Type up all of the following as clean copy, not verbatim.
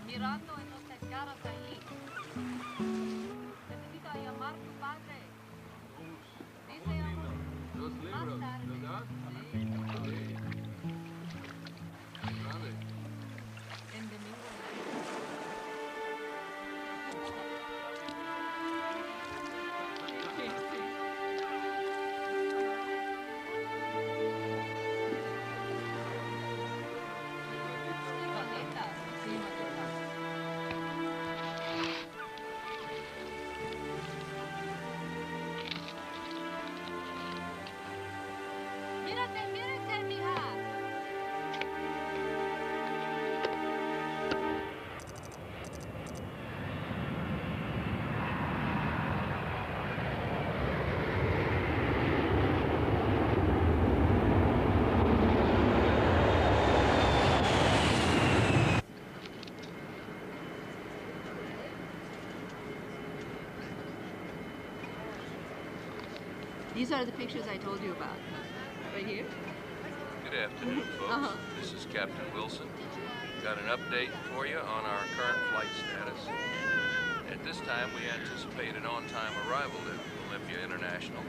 Mirando en nuestras caras ahí. Necesito llamar a tu padre. Dice amor. Los libros, ¿verdad? Sí. Vale. En domingo. These are the pictures I told you about. Right here? Good afternoon, folks. This is Captain Wilson. Got an update for you on our current flight status. At this time, we anticipate an on-time arrival at Olympia International.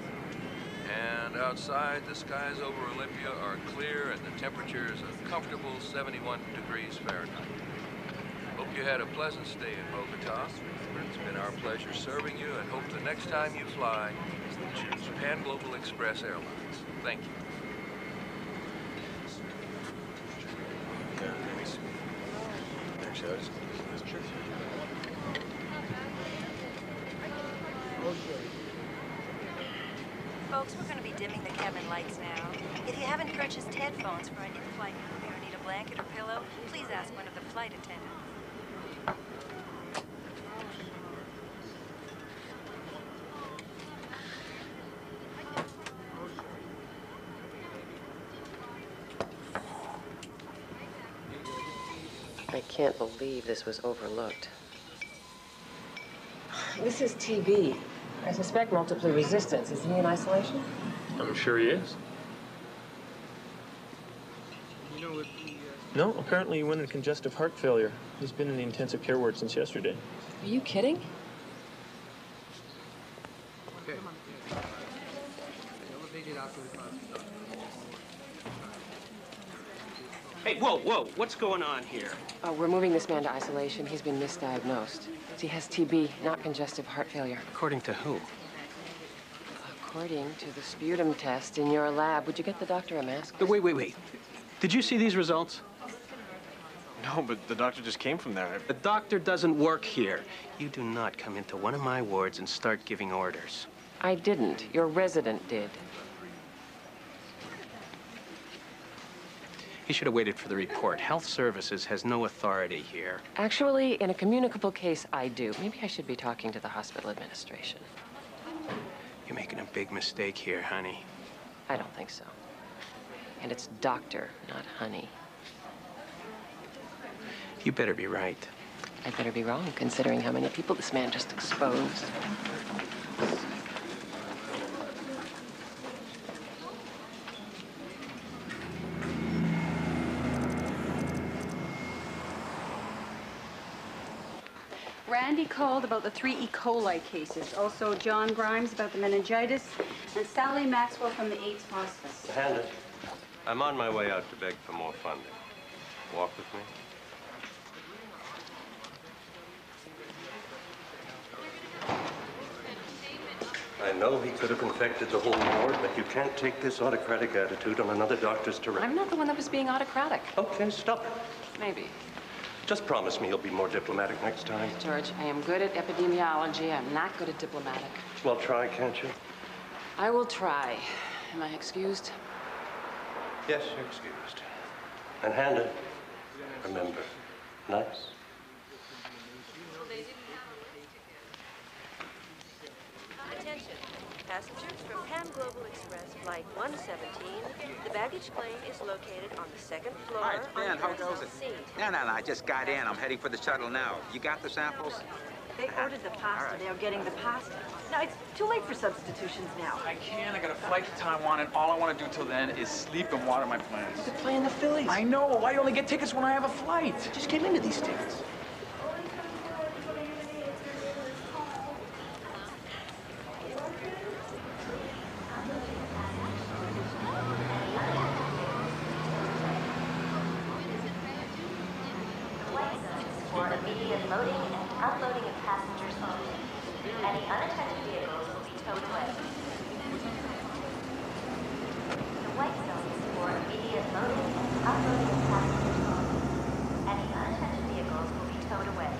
And outside, the skies over Olympia are clear and the temperature is a comfortable 71 degrees Fahrenheit. Hope you had a pleasant stay in Bogota. It's been our pleasure serving you and hope the next time you fly, choose Pan Global Express Airlines. Thank you. Actually, I just... Folks, we're going to be dimming the cabin lights now. If you haven't purchased headphones for an in-flight movie or need a blanket or pillow, please ask one of the flight attendants. I can't believe this was overlooked. This is TB. I suspect multiple resistance. Is he in isolation? I'm sure he is. You know what No, apparently he went into congestive heart failure. He's been in the intensive care ward since yesterday. Are you kidding? Okay. Elevated out to the class. Hey, whoa, what's going on here? Oh, we're moving this man to isolation. He's been misdiagnosed. He has TB, not congestive heart failure. According to who? According to the sputum test in your lab. Would you get the doctor a mask? Wait. Did you see these results? No, but the doctor just came from there. The doctor doesn't work here. You do not come into one of my wards and start giving orders. I didn't. Your resident did. He should have waited for the report. Health Services has no authority here. Actually, in a communicable case, I do. Maybe I should be talking to the hospital administration. You're making a big mistake here, honey. I don't think so. And it's doctor, not honey. You better be right. I better be wrong, considering how many people this man just exposed. Randy called about the 3 E. coli cases. Also, John Grimes about the meningitis, and Sally Maxwell from the AIDS hospice. Hannah, I'm on my way out to beg for more funding. Walk with me? I know he could have infected the whole ward, but you can't take this autocratic attitude on another doctor's terrain. I'm not the one that was being autocratic. Okay, stop it. Maybe. Just promise me you'll be more diplomatic next time. George, I am good at epidemiology. I'm not good at diplomatic. Well, try, can't you? I will try. Am I excused? Yes, you're excused. And Hannah, remember, nice. Attention. Passengers from Pan Global Express Flight 117, the baggage claim is located on the second floor. Hi, Dan, how on the goes reserved it? seat. No, I just got in. I'm heading for the shuttle now. You got the samples? They ordered the pasta. They're getting the pasta. Now, it's too late for substitutions now. I can't. I got a flight to Taiwan, and all I want to do till then is sleep and water my plants. They're playing the Phillies. I know. Why do you only get tickets when I have a flight? Just get into these tickets. For immediate loading and unloading of passengers only. Any unattended vehicles will be towed away. The white zone is for immediate loading and unloading of passengers only. Any unattended vehicles will be towed away.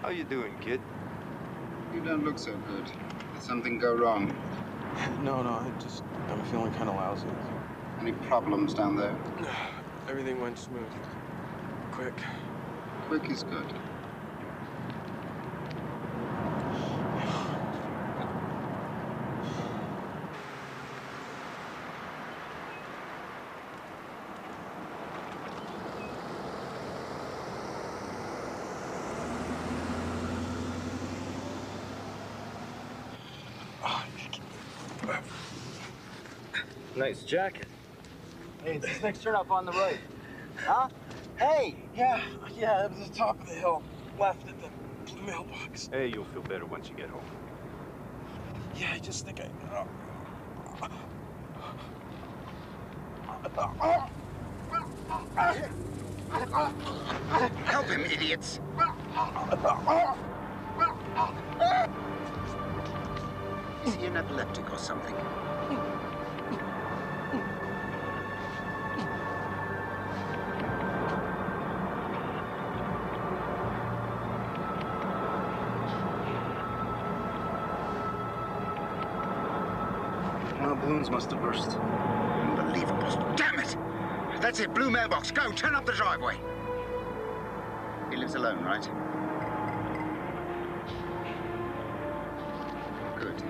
How you doing, kid? You don't look so good. Did something go wrong? No, I'm feeling kind of lousy. Any problems down there? Everything went smooth. Quick. Quick is good. Nice jacket. Hey, it's this next turn up on the right. Huh? Hey! Yeah, it was the top of the hill. Left at the mailbox. Hey, you'll feel better once you get home. Yeah, I just think Help him, idiots! Is he an epileptic or something? Our balloons must have burst. Unbelievable. Damn it! That's it, blue mailbox. Go, turn up the driveway. He lives alone, right? Good.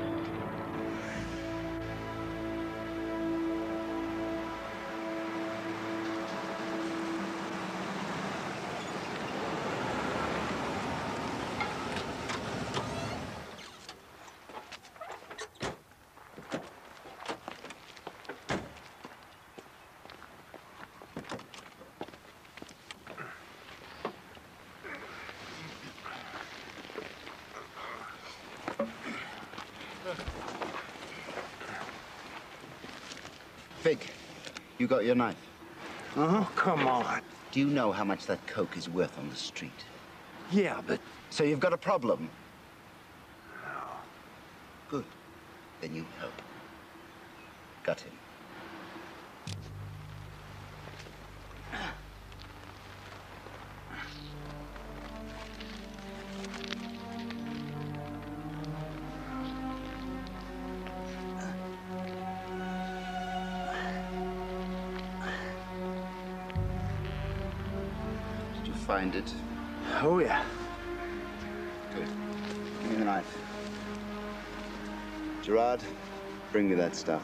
Fig, you got your knife? Oh, come on. Do you know how much that coke is worth on the street? Yeah, but... So you've got a problem? No. Good. Then you help. Got him. Find it? Oh, yeah. Good. Give me the knife. Gerard, bring me that stuff.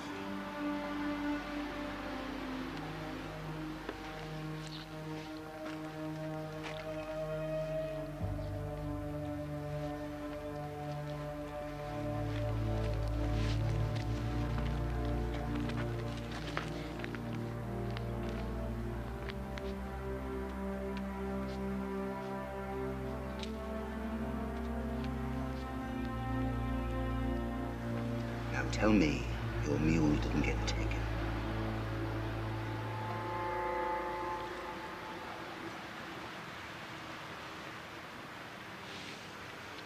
Tell me your mule didn't get taken.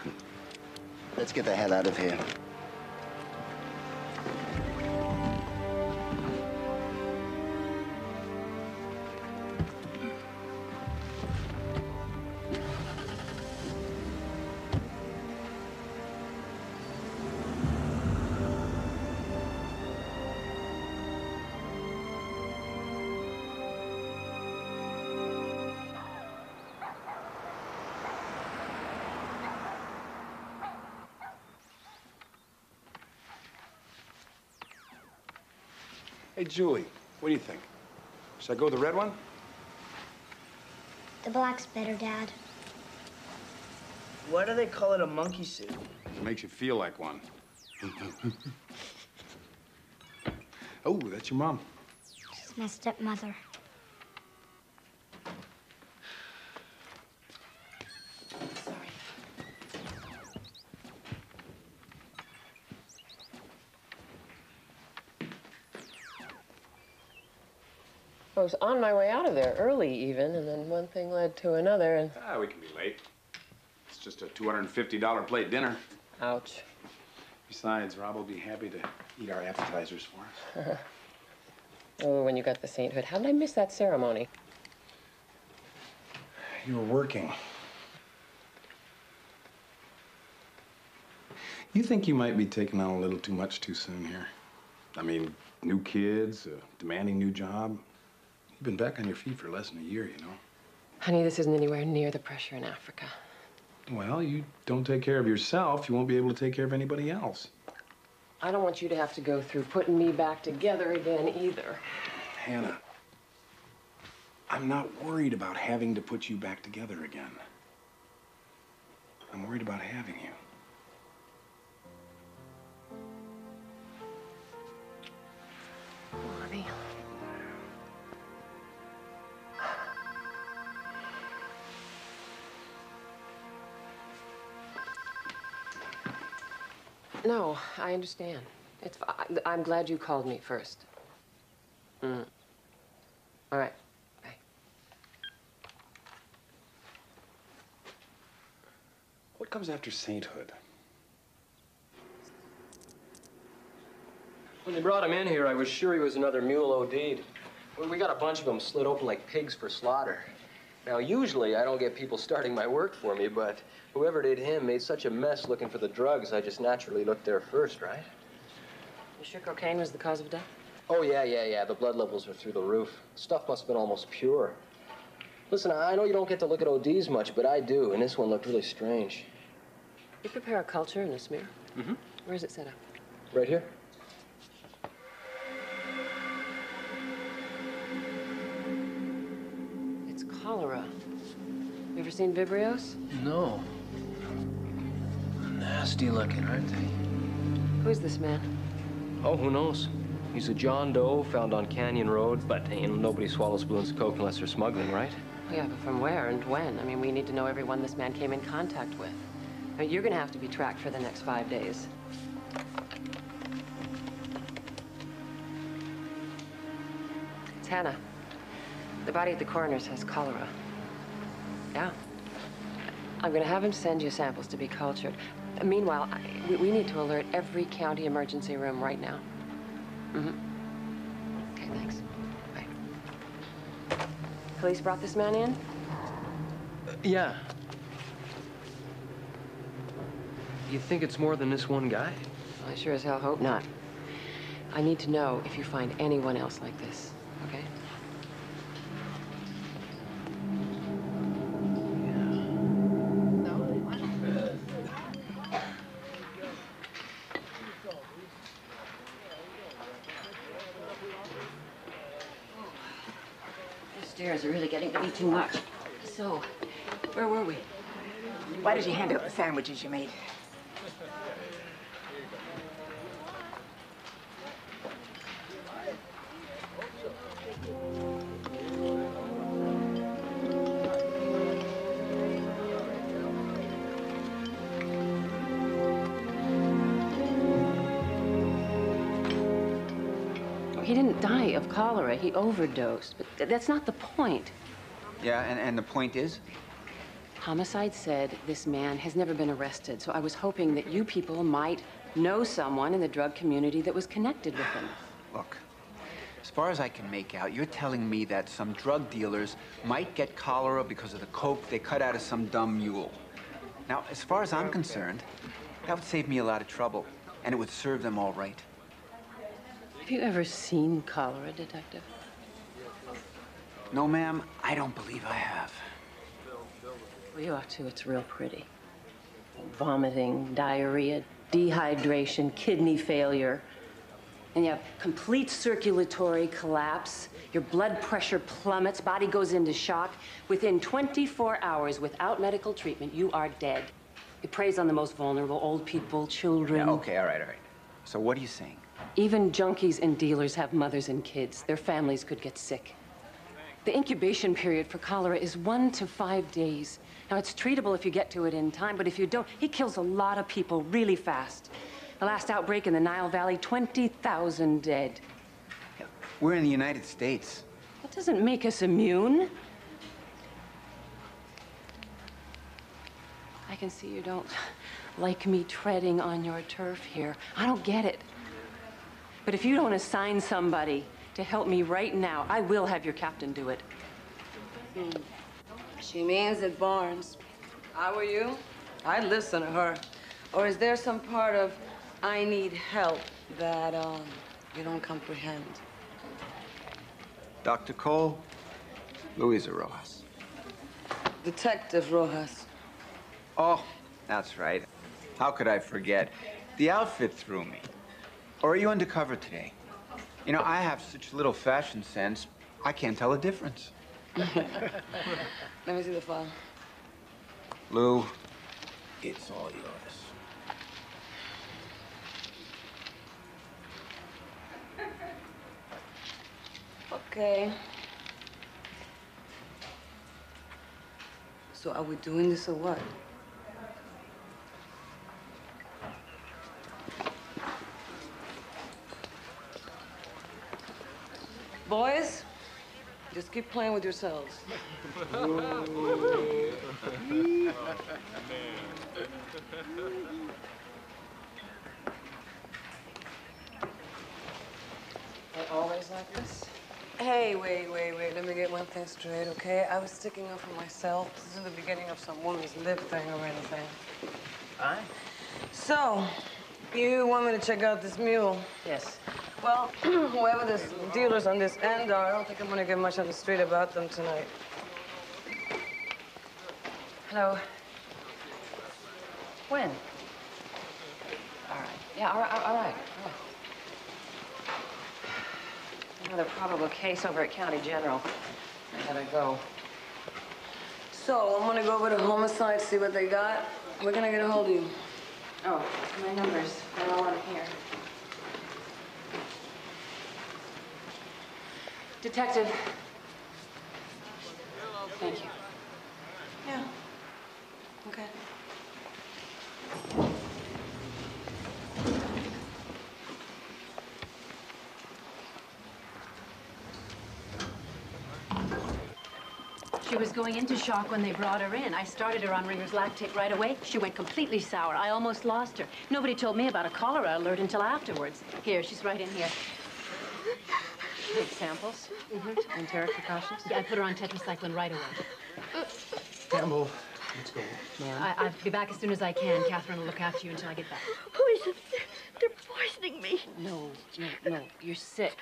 Good. Let's get the hell out of here. Hey, Julie, what do you think? Should I go with the red one? The black's better, Dad. Why do they call it a monkey suit? It makes you feel like one. Oh, that's your mom. She's my stepmother. I was on my way out of there early even, and then one thing led to another, and... Ah, we can be late. It's just a $250 plate dinner. Ouch. Besides, Rob will be happy to eat our appetizers for us. Oh, when you got the sainthood. How did I miss that ceremony? You were working. You think you might be taking on a little too much too soon here? I mean, new kids, a demanding new job. You've been back on your feet for less than a year, you know. Honey, this isn't anywhere near the pressure in Africa. Well, you don't take care of yourself, you won't be able to take care of anybody else. I don't want you to have to go through putting me back together again either. Hannah, I'm not worried about having to put you back together again. I'm worried about having you. Oh, honey. No, I understand. It's fine. I'm glad you called me first. All right. Bye. What comes after sainthood? When they brought him in here, I was sure he was another mule OD'd. We got a bunch of them slit open like pigs for slaughter. Now, usually, I don't get people starting my work for me, but whoever did him made such a mess looking for the drugs, I just naturally looked there first, right? You sure cocaine was the cause of death? Oh, yeah. The blood levels were through the roof. Stuff must have been almost pure. Listen, I know you don't get to look at ODs much, but I do, and this one looked really strange. You prepare a culture in a smear? Mm-hmm. Where is it set up? Right here. It's cholera. You ever seen Vibrios? No. Nasty looking, aren't they? Who's this man? Oh, who knows? He's a John Doe found on Canyon Road, but nobody swallows balloons of coke unless they're smuggling, right? Yeah, but from where and when? I mean, we need to know everyone this man came in contact with. I mean, you're gonna have to be tracked for the next 5 days. It's Hannah. The body at the coroner's has cholera. Yeah. I'm gonna have him send you samples to be cultured. Meanwhile, we need to alert every county emergency room right now. Okay, thanks. Bye. Police brought this man in? Yeah. You think it's more than this one guy? Well, I sure as hell hope not. I need to know if you find anyone else like this, okay? The stairs are really getting to be too much. So, where were we? Why did you hand out the sandwiches you made? He didn't die of cholera. He overdosed. But that's not the point. Yeah, and the point is? Homicide said this man has never been arrested, so I was hoping that you people might know someone in the drug community that was connected with him. Look, as far as I can make out, you're telling me that some drug dealers might get cholera because of the coke they cut out of some dumb mule. Now, as far as I'm concerned, that would save me a lot of trouble, and it would serve them all right. Have you ever seen cholera, Detective? No, ma'am, I don't believe I have. Well, you ought to. It's real pretty. Vomiting, diarrhea, dehydration, kidney failure. And you have complete circulatory collapse. Your blood pressure plummets, body goes into shock. Within 24 hours, without medical treatment, you are dead. It preys on the most vulnerable, old people, children. Yeah, okay, all right. So what are you saying? Even junkies and dealers have mothers and kids. Their families could get sick. The incubation period for cholera is 1 to 5 days. Now, it's treatable if you get to it in time, but if you don't, he kills a lot of people really fast. The last outbreak in the Nile Valley, 20,000 dead. We're in the United States. That doesn't make us immune. I can see you don't like me treading on your turf here. I don't get it. But if you don't assign somebody to help me right now, I will have your captain do it. She means it, Barnes. I were you, I'd listen to her. Or is there some part of I need help that you don't comprehend? Dr. Cole, Luisa Rojas. Detective Rojas. Oh, that's right. How could I forget? The outfit threw me. Or are you undercover today? You know, I have such little fashion sense, I can't tell the difference. Let me see the file. Lou, it's all yours. Okay. So are we doing this or what? Boys, just keep playing with yourselves. They always like this? Hey, wait. Let me get one thing straight, okay? I was sticking up for myself. This isn't the beginning of some woman's lip thing or anything. Aye. So, you want me to check out this mule? Yes. Well, whoever the dealers on this end are, I don't think I'm gonna get much on the street about them tonight. Hello. When? All right. Yeah, all right. Another probable case over at County General. I gotta go. So, I'm gonna go over to homicide, see what they got. We're gonna get a hold of you. Oh, my numbers. They're all on here. Detective. Thank you. Yeah. Okay. She was going into shock when they brought her in. I started her on Ringer's lactate right away. She went completely sour. I almost lost her. Nobody told me about a cholera alert until afterwards. Here, she's right in here. Take samples? Mm-hmm. Enteric precautions? Yeah, I put her on tetracycline right away. Campbell, let's go. Yeah. I'll be back as soon as I can. Catherine will look after you until I get back. Poison. They're poisoning me. No. You're sick.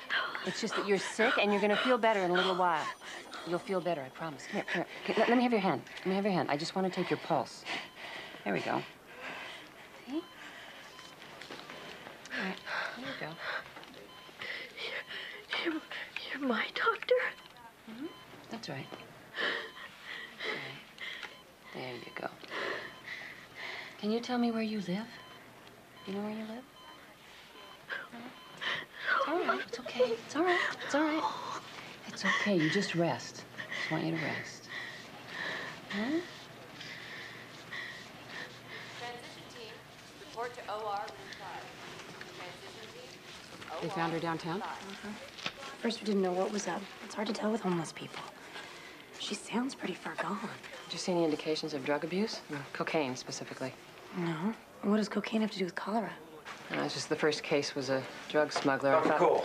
It's just that you're sick, and you're gonna feel better in a little while. You'll feel better, I promise. Come here. Let me have your hand. I just want to take your pulse. There we go. See? All right, there we go. You're my doctor? Mm-hmm. That's right. There you go. Can you tell me where you live? You know where you live? It's all right. It's okay. It's all right. It's okay. You just rest. I just want you to rest. Huh? Transition team, report to OR room 5. Transition team, They found her downtown? First, we didn't know what was up. It's hard to tell with homeless people. She sounds pretty far gone. Did you see any indications of drug abuse? Cocaine, specifically. No. What does cocaine have to do with cholera? It's just the first case was a drug smuggler. Dr. Cole,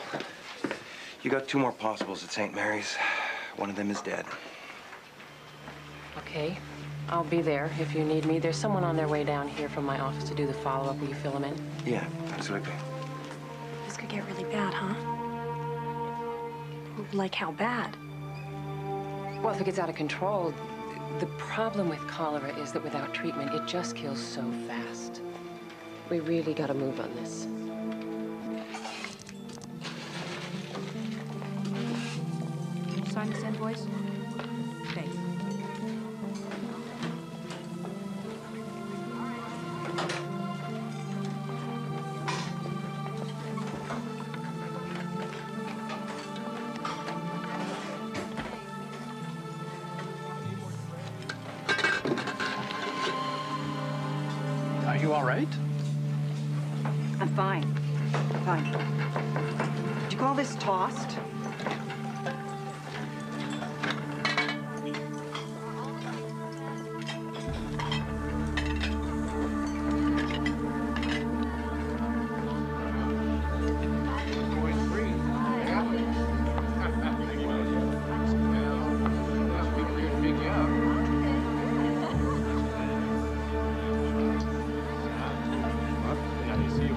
you got 2 more possibles at St. Mary's. One of them is dead. Okay. I'll be there if you need me. There's someone on their way down here from my office to do the follow-up. Will you fill them in? Yeah, absolutely. This could get really bad, huh? Like how bad? Well, if it gets out of control, the problem with cholera is that without treatment, it just kills so fast. We really got to move on this. sign this invoice? Thanks. Are you all right? I'm fine. Fine. Did you call this tossed?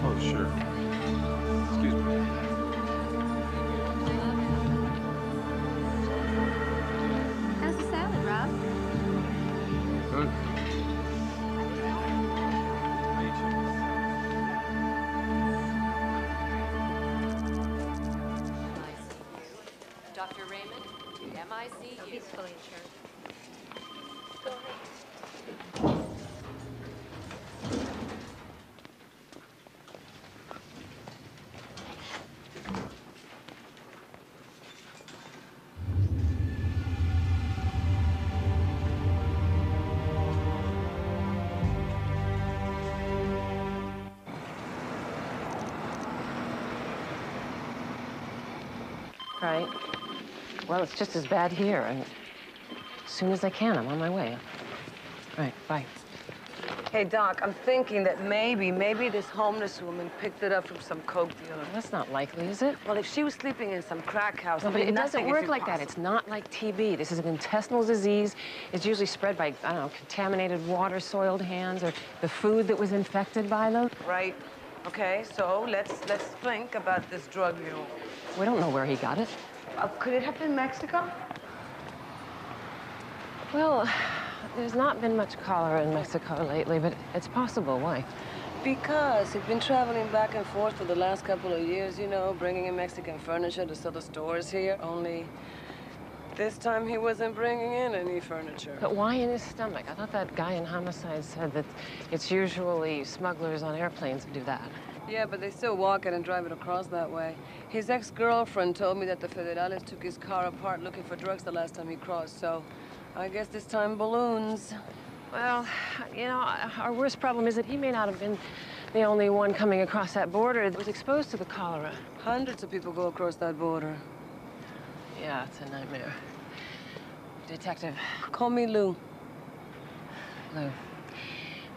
Oh, sure. Excuse me. How's the salad, Rob? Good. Dr. Raymond, MICU. Oh, he's fully insured. Go ahead. Right. Well, it's just as bad here, and as soon as I can, I'm on my way. Right, bye. Hey, Doc, I'm thinking that maybe this homeless woman picked it up from some coke dealer. That's not likely, is it? Well, if she was sleeping in some crack house, No, but it doesn't nothing is work like that. impossible. It's not like TB. This is an intestinal disease. It's usually spread by, I don't know, contaminated water, soiled hands, or the food that was infected by them. Right. Okay, so let's think about this drug mule. We don't know where he got it. Could it have been Mexico? Well, there's not been much cholera in Mexico lately, but it's possible. Why? Because he'd been traveling back and forth for the last couple of years, you know, bringing in Mexican furniture to sell the stores here. Only this time he wasn't bringing in any furniture. But why in his stomach? I thought that guy in homicide said that it's usually smugglers on airplanes who do that. Yeah, but they still walk it and drive it across that way. His ex-girlfriend told me that the Federales took his car apart looking for drugs the last time he crossed, so I guess this time balloons. Well, you know, our worst problem is that he may not have been the only one coming across that border that was exposed to the cholera. Hundreds of people go across that border. Yeah, it's a nightmare. Detective. Call me Lou. Lou.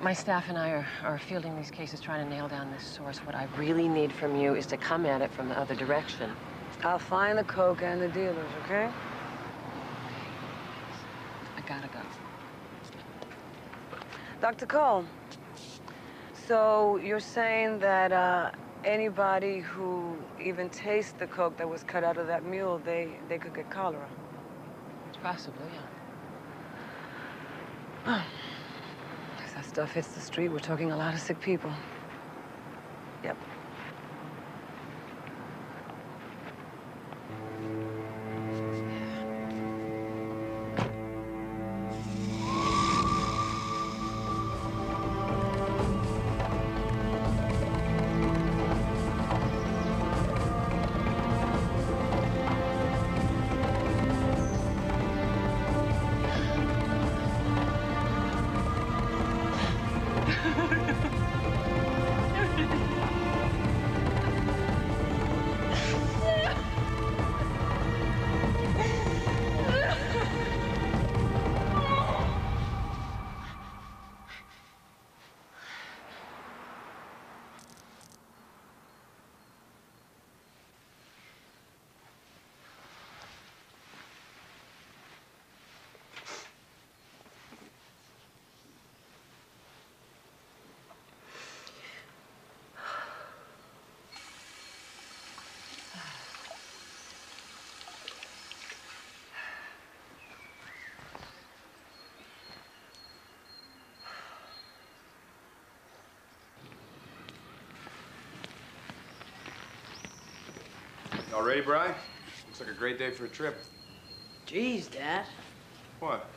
My staff and I are fielding these cases, trying to nail down this source. What I really need from you is to come at it from the other direction. I'll find the coke and the dealers, okay? I gotta go. Dr. Cole, so you're saying that anybody who even tastes the coke that was cut out of that mule, they could get cholera? Possibly, yeah. If that stuff hits the street, we're talking a lot of sick people. Yep. All ready, Bri? Looks like a great day for a trip. Geez, Dad. What?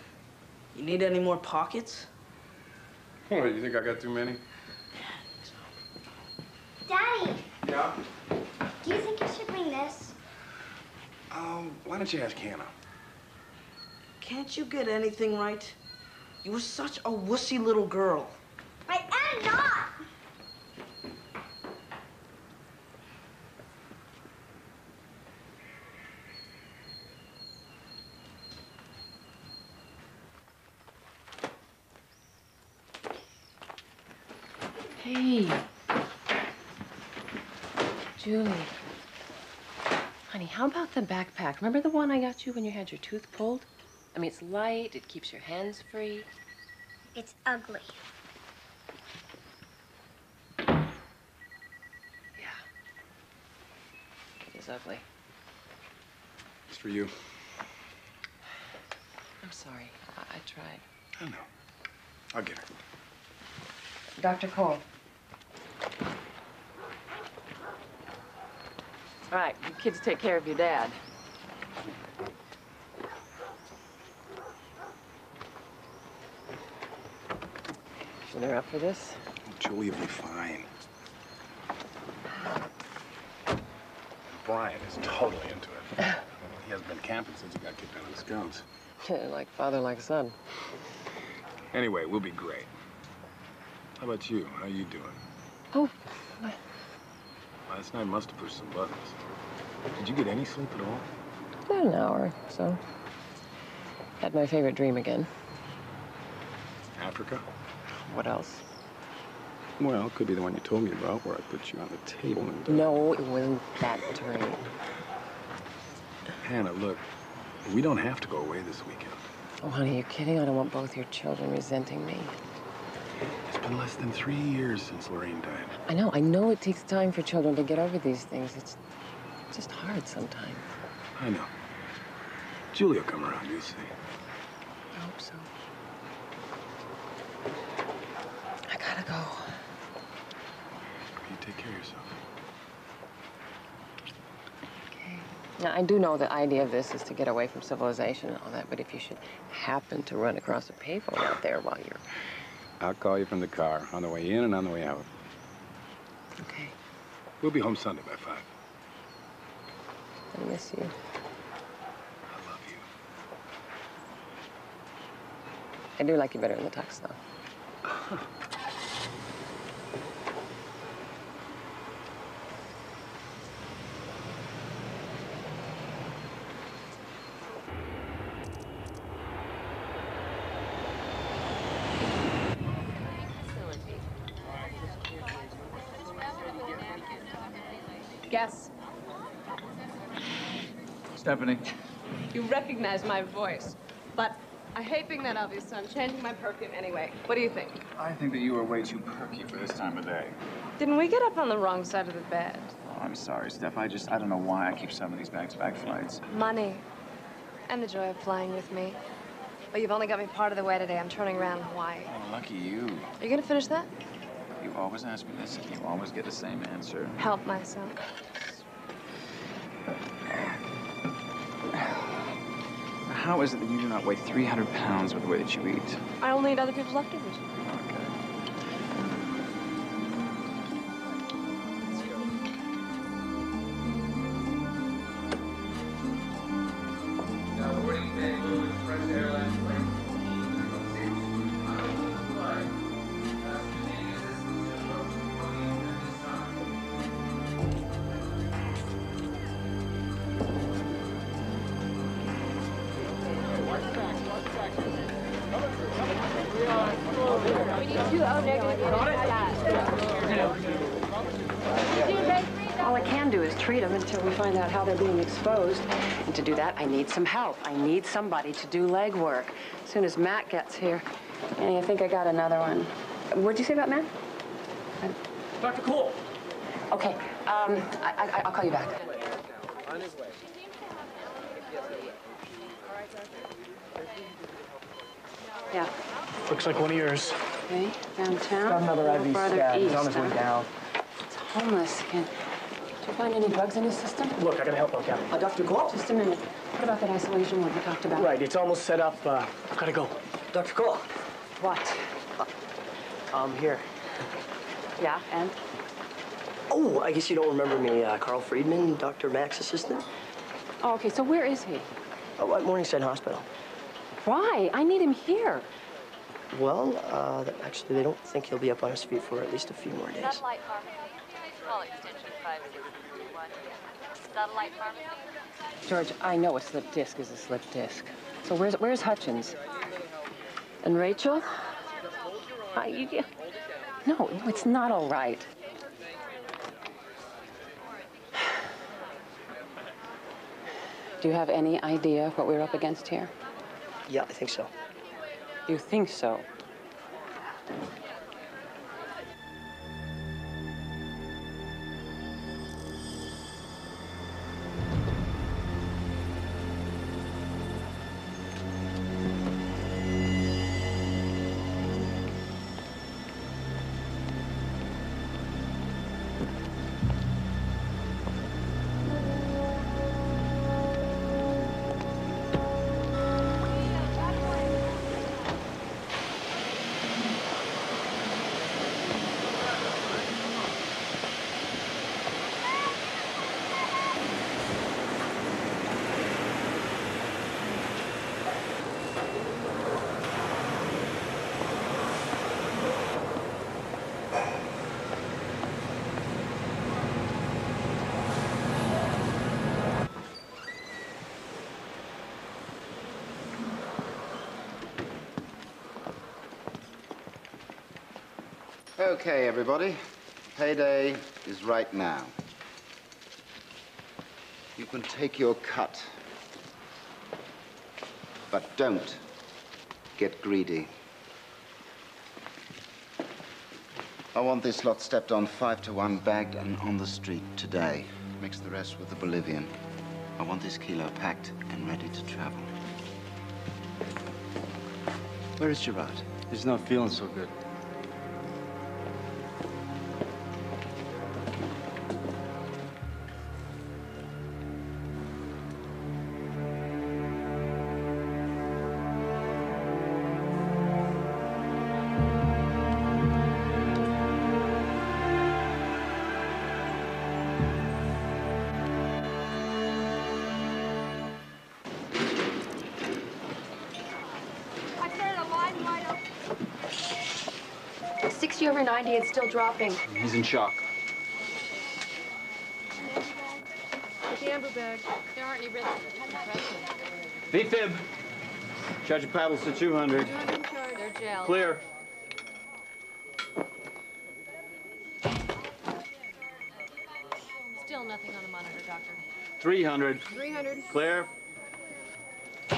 You need any more pockets? What, you think I got too many? Daddy, Yeah? do you think I should bring this? Why don't you ask Hannah? Can't you get anything right? You were such a wussy little girl. I am not! Hey. Julie. Honey, how about the backpack? Remember the one I got you when you had your tooth pulled? I mean, it's light, it keeps your hands free. It's ugly. Yeah. It is ugly. It's for you. I'm sorry. I tried. I know. I'll get her. Dr. Cole. All right, you kids take care of your dad. So they're up for this? Julie will be fine. Brian is totally into it. He hasn't been camping since he got kicked out of the Scouts. Like father, like son. Anyway, we'll be great. How about you? How you doing? Oh. Last night must have pushed some buttons. Did you get any sleep at all? About an hour or so. Had my favorite dream again. Africa? What else? Well, it could be the one you told me about, where I put you on the table and... No, it wasn't that dream. Hannah, look, we don't have to go away this weekend. Oh, honey, you kidding? I don't want both your children resenting me. It's been less than 3 years since Lorraine died. I know it takes time for children to get over these things. It's just hard sometimes. I know. Julie will come around, you'll see. I hope so. I gotta go. You take care of yourself. Now, I do know the idea of this is to get away from civilization and all that, but if you should happen to run across a payphone out there while you're... I'll call you from the car, on the way in and on the way out. Okay. We'll be home Sunday by 5. I miss you. I love you. I do like you better in the tux, though. Yes. Stephanie. You recognize my voice, but I hate being that obvious, so I'm changing my perfume anyway. What do you think? I think that you are way too perky for this time of day. Didn't we get up on the wrong side of the bed? Oh, I'm sorry, Steph. I don't know why I keep some of these back-to-back flights. Money. And the joy of flying with me. But you've only got me part of the way today. I'm turning around in Hawaii. Oh, lucky you. Are you gonna finish that? You always ask me this, and you always get the same answer. Help myself. How is it that you do not weigh 300 pounds with the way that you eat? I only eat other people's leftovers. All I can do is treat them until we find out how they're being exposed. And to do that, I need some help. I need somebody to do leg work. As soon as Matt gets here. Annie, I think I got another one. What'd you say about Matt? Dr. Cole! Okay, I'll call you back. On his way. Yeah. Looks like one of yours. Okay, downtown. Got another IV Farther stab. He's east, on his way huh? down. It's homeless again. Did you find any drugs in his system? Look, I gotta help out, Captain. Dr. Cole? Just a minute. What about that isolation ward we talked about? Right, it's almost set up. I've gotta go. Dr. Cole. What? Here. Yeah, and? Oh, I guess you don't remember me. Carl Friedman, Dr. Mack's assistant. Oh, okay, so where is he? Oh, at Morningside Hospital. Why? I need him here. Well, actually, they don't think he'll be up on his feet for at least a few more days. Satellite pharmacy. Call extension 561. Satellite pharmacy. George, I know a slip disc is a slip disc. So where's Hutchins? And Rachel? No, it's not all right. Do you have any idea what we're up against here? Yeah, I think so. You think so? Okay, everybody. Payday is right now. You can take your cut. But don't get greedy. I want this lot stepped on 5-to-1, bagged and on the street today. Mix the rest with the Bolivian. I want this kilo packed and ready to travel. Where is Gerard? He's not feeling so good. I turned the line right up. 60 over 90, it's still dropping. He's in shock. With the amber bag, there aren't any risks of compression. V-fib. Charge your paddles to 200. They're gel. Clear. Still nothing on the monitor, Doctor. 300. 300. Clear. No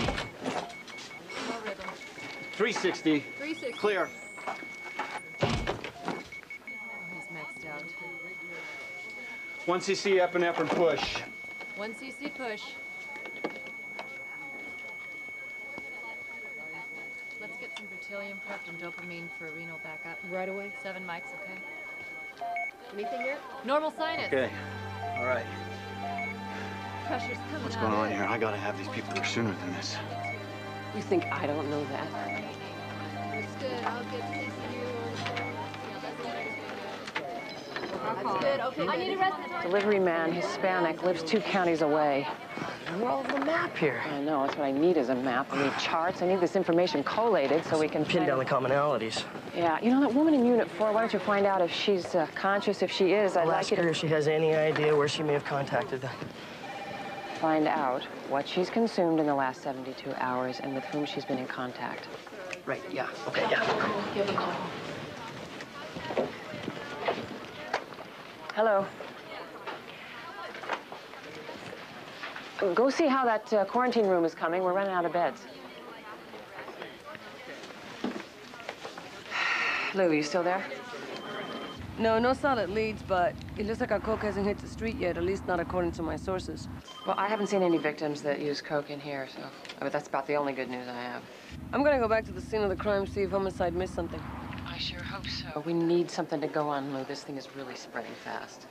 rhythm. 360. 360. Clear. Oh, he's maxed out. 1 cc epinephrine push. 1 cc push. Let's get some Bertilium prepped and dopamine for renal backup. Right away? 7 mics, okay? Anything here? Normal sinus. Okay. All right. Pressure's coming What's up. going on here? I gotta have these people here sooner than this. You think I don't know that? It's good. I'll get CCU. That's good. Okay. I need a respiratory. Delivery man, Hispanic, lives 2 counties away. We're all over the map here. I know, that's what I need is a map. I need charts. I need this information collated so we can pin down the commonalities. Yeah, you know that woman in Unit 4, why don't you find out if she's conscious? If she is, I'd I'll like ask you her to if she has any idea where she may have contacted them. find out what she's consumed in the last 72 hours and with whom she's been in contact. Right, yeah, okay, yeah. Hello. Go see how that quarantine room is coming. We're running out of beds. Lou, you still there? No, no solid leads, but it looks like our coke hasn't hit the street yet, at least not according to my sources. Well, I haven't seen any victims that use coke in here, so but that's about the only good news I have. I'm gonna go back to the scene of the crime, see if homicide missed something. I sure hope so. We need something to go on, Lou. This thing is really spreading fast.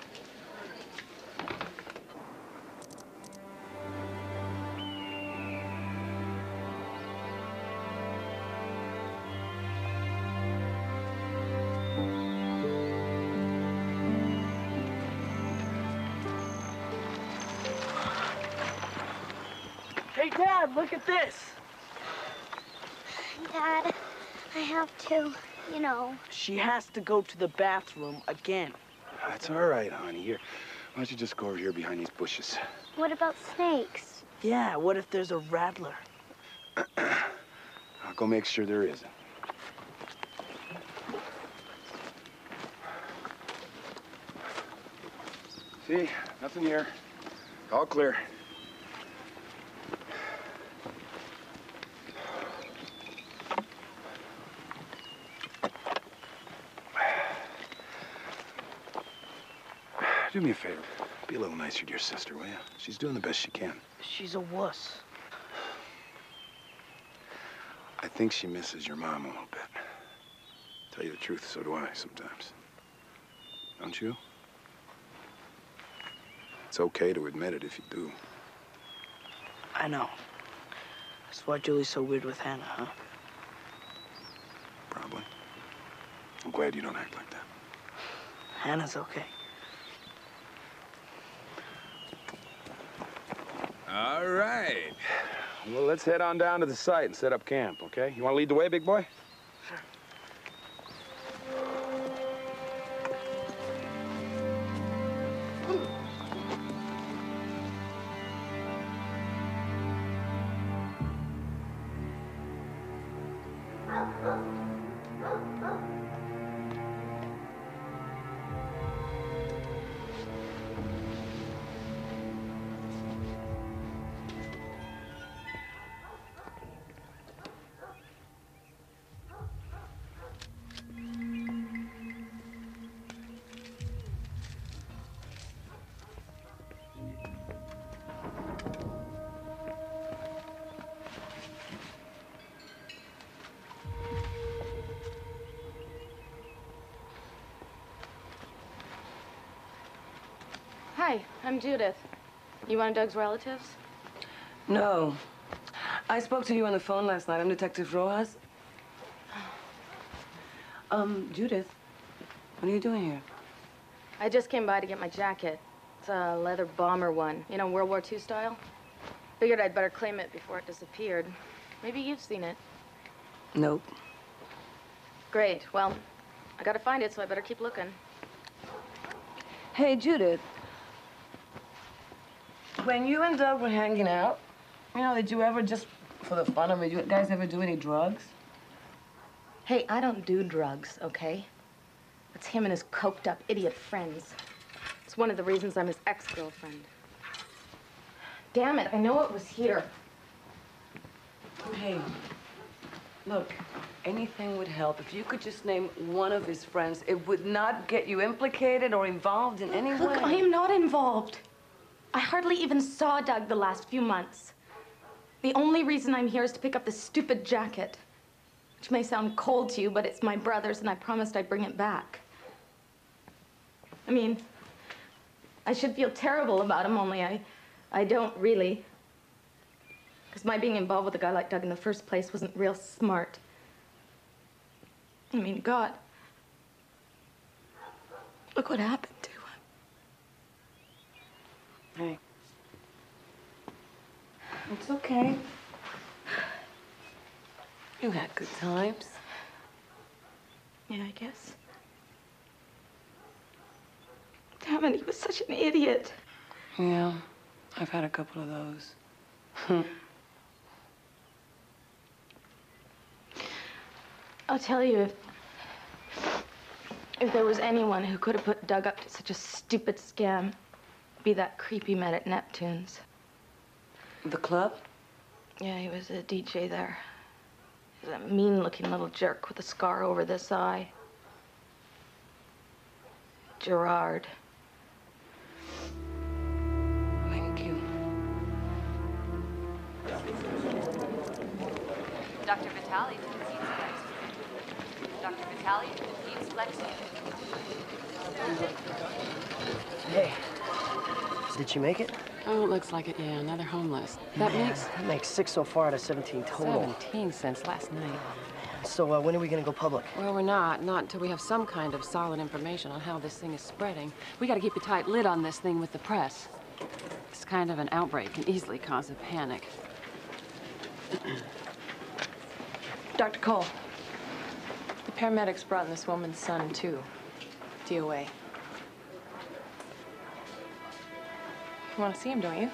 Hey, Dad, look at this. Dad, I have to, you know. She has to go to the bathroom again. That's all right, honey. Here, why don't you just go over here behind these bushes? What about snakes? Yeah, what if there's a rattler? I'll go make sure there isn't. See, nothing here. All clear. Do me a favor. Be a little nicer to your sister, will you? She's doing the best she can. She's a wuss. I think she misses your mom a little bit. Tell you the truth, so do I sometimes. Don't you? It's okay to admit it if you do. I know. That's why Julie's so weird with Hannah, huh? Probably. I'm glad you don't act like that. Hannah's okay. All right. Well, let's head on down to the site and set up camp, okay? You want to lead the way, big boy? Sure. Hi, I'm Judith. You one of Doug's relatives? No. I spoke to you on the phone last night. I'm Detective Rojas. Judith, what are you doing here? I just came by to get my jacket. It's a leather bomber one, you know, World War II style. Figured I'd better claim it before it disappeared. Maybe you've seen it. Nope. Great. Well, I gotta find it, so I better keep looking. Hey, Judith. When you and Doug were hanging out, you know, did you ever just, for the fun of it, you guys ever do any drugs? Hey, I don't do drugs, okay? It's him and his coked-up idiot friends. It's one of the reasons I'm his ex-girlfriend. Damn it, I know it was here. Hey, look, anything would help. If you could just name one of his friends, it would not get you implicated or involved in any way. Look, I am not involved. I hardly even saw Doug the last few months. The only reason I'm here is to pick up this stupid jacket. Which may sound cold to you, but it's my brother's, and I promised I'd bring it back. I mean, I should feel terrible about him, only I don't really. Because my being involved with a guy like Doug in the first place wasn't real smart. I mean, God. Look what happened to him. Hey. It's okay. You had good times. Yeah, I guess. Damn it, he was such an idiot. Yeah, I've had a couple of those. I'll tell you, if there was anyone who could have put Doug up to such a stupid scam, it'd be that creep he met at Neptune's. The club? Yeah, he was a DJ there. He was a mean-looking little jerk with a scar over this eye. Gerard. Thank you. Dr. Vitale to the Keats Flex. Dr. Vitale to the Keats Flex. Hey, did she make it? Oh, it looks like it, yeah. Another homeless. That makes 6 so far out of 17 total. 17 since last night. So when are we gonna go public? Well, we're not until we have some kind of solid information on how this thing is spreading. We gotta keep a tight lid on this thing with the press. This kind of an outbreak can easily cause a panic. Dr. Cole, the paramedics brought in this woman's son, too. DOA. You want to see him, don't you?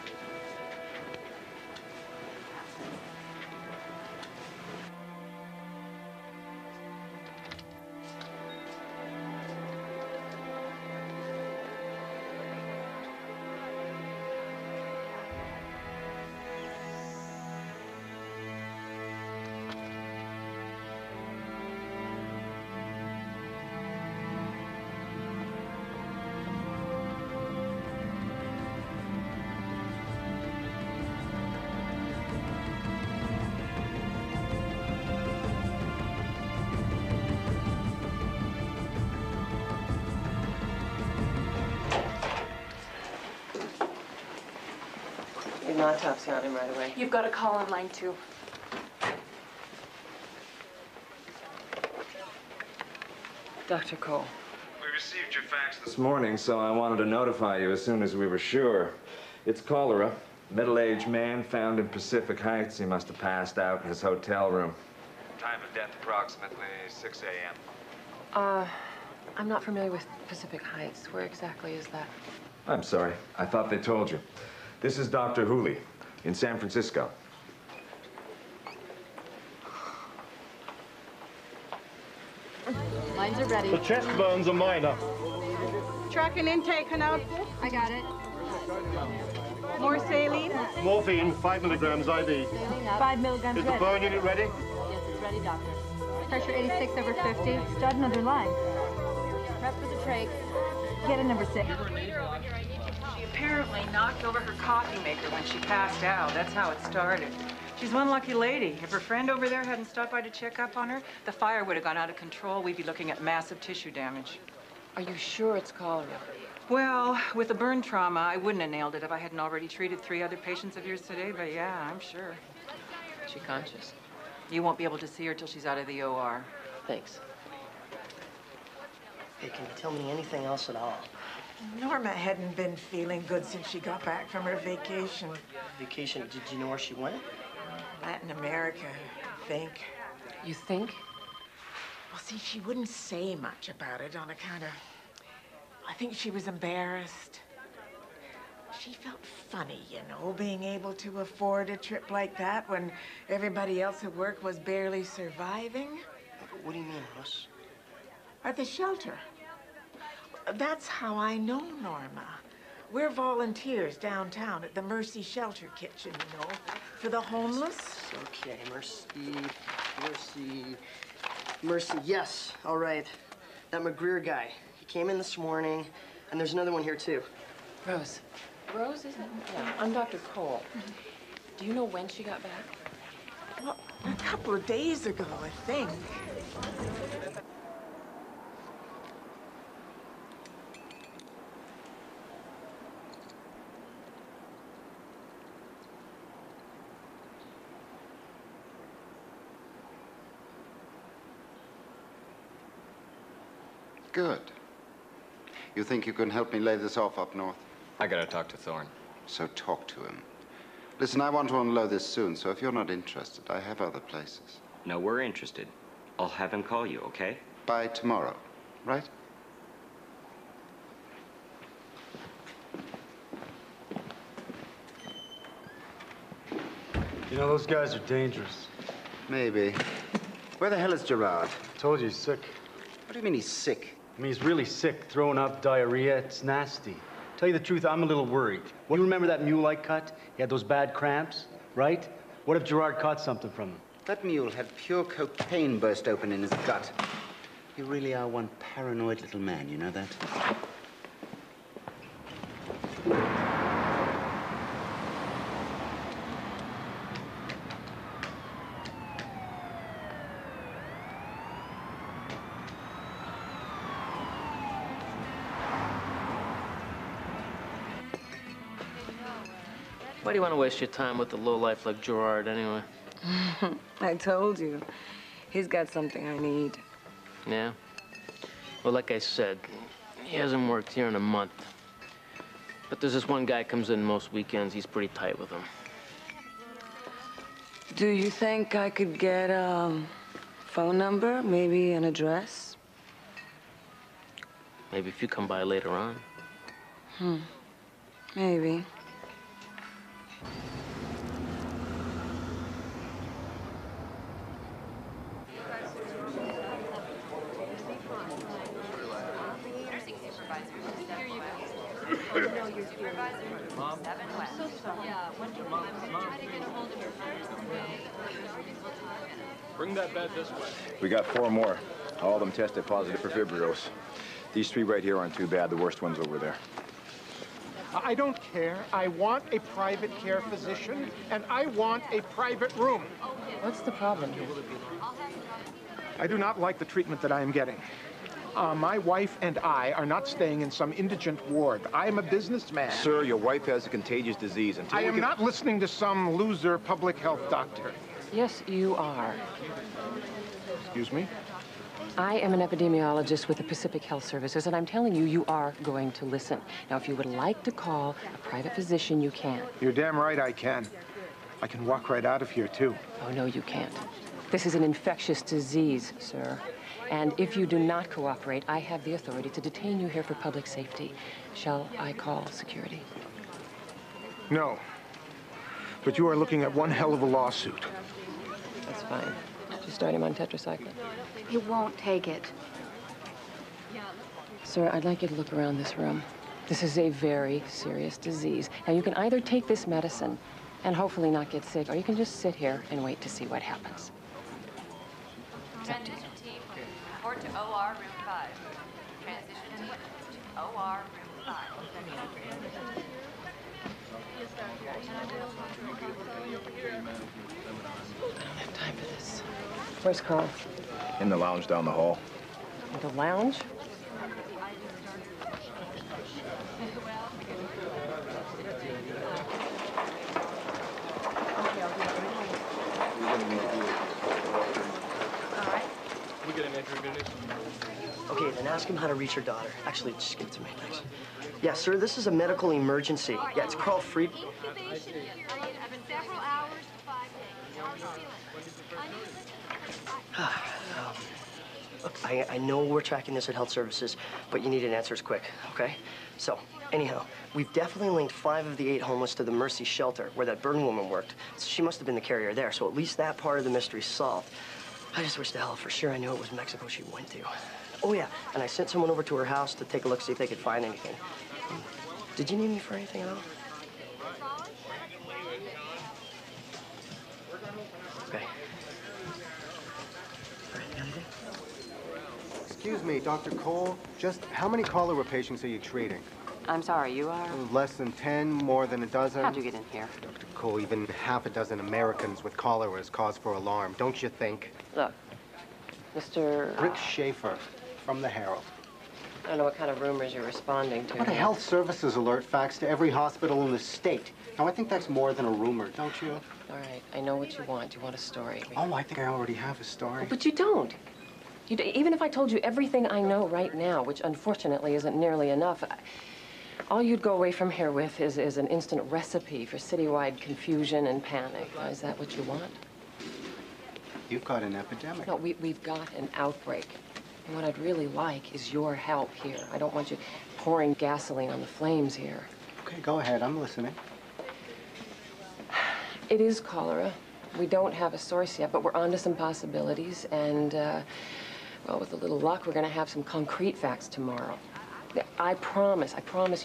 An autopsy on him right away. You've got to call on line 2. Dr. Cole. We received your fax this morning, so I wanted to notify you as soon as we were sure. It's cholera. Middle-aged man found in Pacific Heights. He must have passed out in his hotel room. Time of death approximately 6 a.m. I'm not familiar with Pacific Heights. Where exactly is that? I'm sorry. I thought they told you. This is Dr. Hooley in San Francisco. Lines are ready. The chest burns are minor. Track and intake and output. I got it. More saline. Morphine, 5 milligrams IV. 5 milligrams Is the ready. burn unit ready? Yes, it's ready, doctor. Pressure 86/50. Start another line. Prep for the trach. Get a number 6. She apparently knocked over her coffee maker when she passed out. That's how it started. She's one lucky lady. If her friend over there hadn't stopped by to check up on her, the fire would have gone out of control. We'd be looking at massive tissue damage. Are you sure it's cholera? Well, with the burn trauma, I wouldn't have nailed it if I hadn't already treated 3 other patients of yours today, but yeah, I'm sure. Is she conscious? You won't be able to see her till she's out of the OR. Thanks. Hey, can you tell me anything else at all? Norma hadn't been feeling good since she got back from her vacation. Vacation, did you know where she went? Latin America, I think. You think? Well, see, she wouldn't say much about it on account of... I think she was embarrassed. She felt funny, you know, being able to afford a trip like that when everybody else at work was barely surviving. What do you mean, Russ? At the shelter. That's how I know Norma. We're volunteers downtown at the Mercy Shelter Kitchen, you know, for the homeless. Okay, Mercy, yes, all right. That McGreer guy, he came in this morning, and there's another one here, too. Rose. Rose is... Yeah, I'm Dr. Cole. Do you know when she got back? Well, a couple of days ago, I think. Good. You think you can help me lay this off up north? I gotta talk to Thorne. So talk to him. Listen, I want to unload this soon, so if you're not interested, I have other places. No, we're interested. I'll have him call you, okay? By tomorrow, right? You know, those guys are dangerous. Maybe. Where the hell is Gerard? Told you he's sick. What do you mean he's sick? I mean, he's really sick, throwing up, diarrhea. It's nasty. Tell you the truth, I'm a little worried. You remember that mule I cut? He had those bad cramps, right? What if Gerard caught something from him? That mule had pure cocaine burst open in his gut. You really are one paranoid little man, you know that? Why do you want to waste your time with a lowlife like Gerard, anyway? I told you. He's got something I need. Yeah? Well, like I said, he hasn't worked here in a month. But there's this one guy comes in most weekends. He's pretty tight with him. Do you think I could get a phone number, maybe an address? Maybe if you come by later on. Maybe. Bring that bed this way. We got 4 more. All of them tested positive for Vibrios. These 3 right here aren't too bad. The worst one's over there. I don't care. I want a private care physician, and I want a private room. What's the problem here? I do not like the treatment that I am getting. My wife and I are not staying in some indigent ward. I am a businessman. Sir, your wife has a contagious disease. I am not listening to some loser public health doctor. Yes, you are. Excuse me? I am an epidemiologist with the Pacific Health Services, and I'm telling you, you are going to listen. Now, if you would like to call a private physician, you can. You're damn right I can. I can walk right out of here, too. Oh, no, you can't. This is an infectious disease, sir. And if you do not cooperate, I have the authority to detain you here for public safety. Shall I call security? No. But you are looking at one hell of a lawsuit. That's fine. Did you start him on tetracycline? He won't take it. Sir, I'd like you to look around this room. This is a very serious disease. Now, you can either take this medicine and hopefully not get sick, or you can just sit here and wait to see what happens. Transition team, report to OR room 5. Transition team to OR room 5. I don't have time for this. Where's Carl? In the lounge down the hall. The lounge? We get an introduction. Okay, then ask him how to reach your daughter. Actually, just give it to me, thanks. Yeah, sir, this is a medical emergency. Yeah, it's Carl Fried. Incubation period of several hours to 5 days. Look, I know we're tracking this at Health Services, but you need an answers quick, okay? So, anyhow, we've definitely linked 5 of the 8 homeless to the Mercy shelter where that burn woman worked. So she must have been the carrier there, so at least that part of the mystery's solved. I just wish to hell for sure I knew it was Mexico she went to. Oh, yeah, and I sent someone over to her house to take a look, see if they could find anything. Did you need me for anything at all? Okay. Excuse me, Dr. Cole, just how many cholera patients are you treating? I'm sorry, you are? Less than 10, more than a dozen? How'd you get in here? Dr. Cole, even half a dozen Americans with cholera is cause for alarm, don't you think? Look, Mr. Rick Schaefer from the Herald. I don't know what kind of rumors you're responding to. What a health services alert fax to every hospital in the state. Now, I think that's more than a rumor, don't you? All right, I know what you want. You want a story. Oh, I think I already have a story. But you don't. Even if I told you everything I know right now, which unfortunately isn't nearly enough, all you'd go away from here with is an instant recipe for citywide confusion and panic. Now, is that what you want? You've got an epidemic. No, we've got an outbreak. And what I'd really like is your help here. I don't want you pouring gasoline on the flames here. Okay, go ahead. I'm listening. It is cholera. We don't have a source yet, but we're onto some possibilities. And, well, with a little luck, we're going to have some concrete facts tomorrow. I promise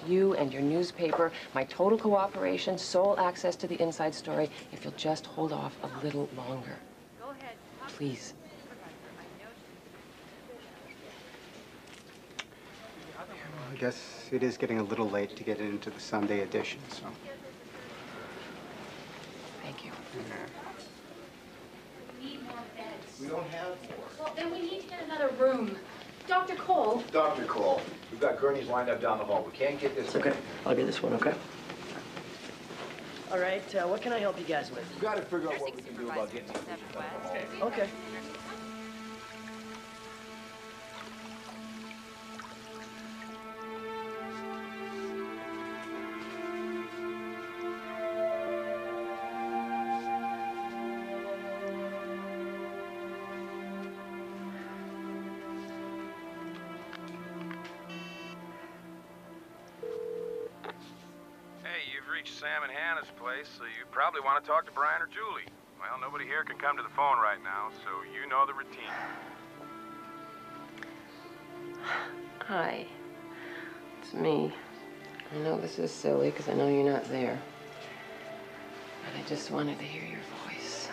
you and your newspaper my total cooperation, sole access to the inside story, if you'll just hold off a little longer. Go ahead. Please. I guess it is getting a little late to get into the Sunday edition, so. Thank you. We need more beds. We don't have more. Well, then we need to get another room. Dr. Cole. Dr. Cole, we've got gurneys lined up down the hall. We can't get this. It's okay. I'll get this one, okay? All right, what can I help you guys with? We've got to figure out what we can do about getting these patients out of the hall. Okay. You've reached Sam and Hannah's place, so you probably want to talk to Brian or Julie. Well, nobody here can come to the phone right now, so you know the routine. Hi. It's me. I know this is silly because I know you're not there. But I just wanted to hear your voice.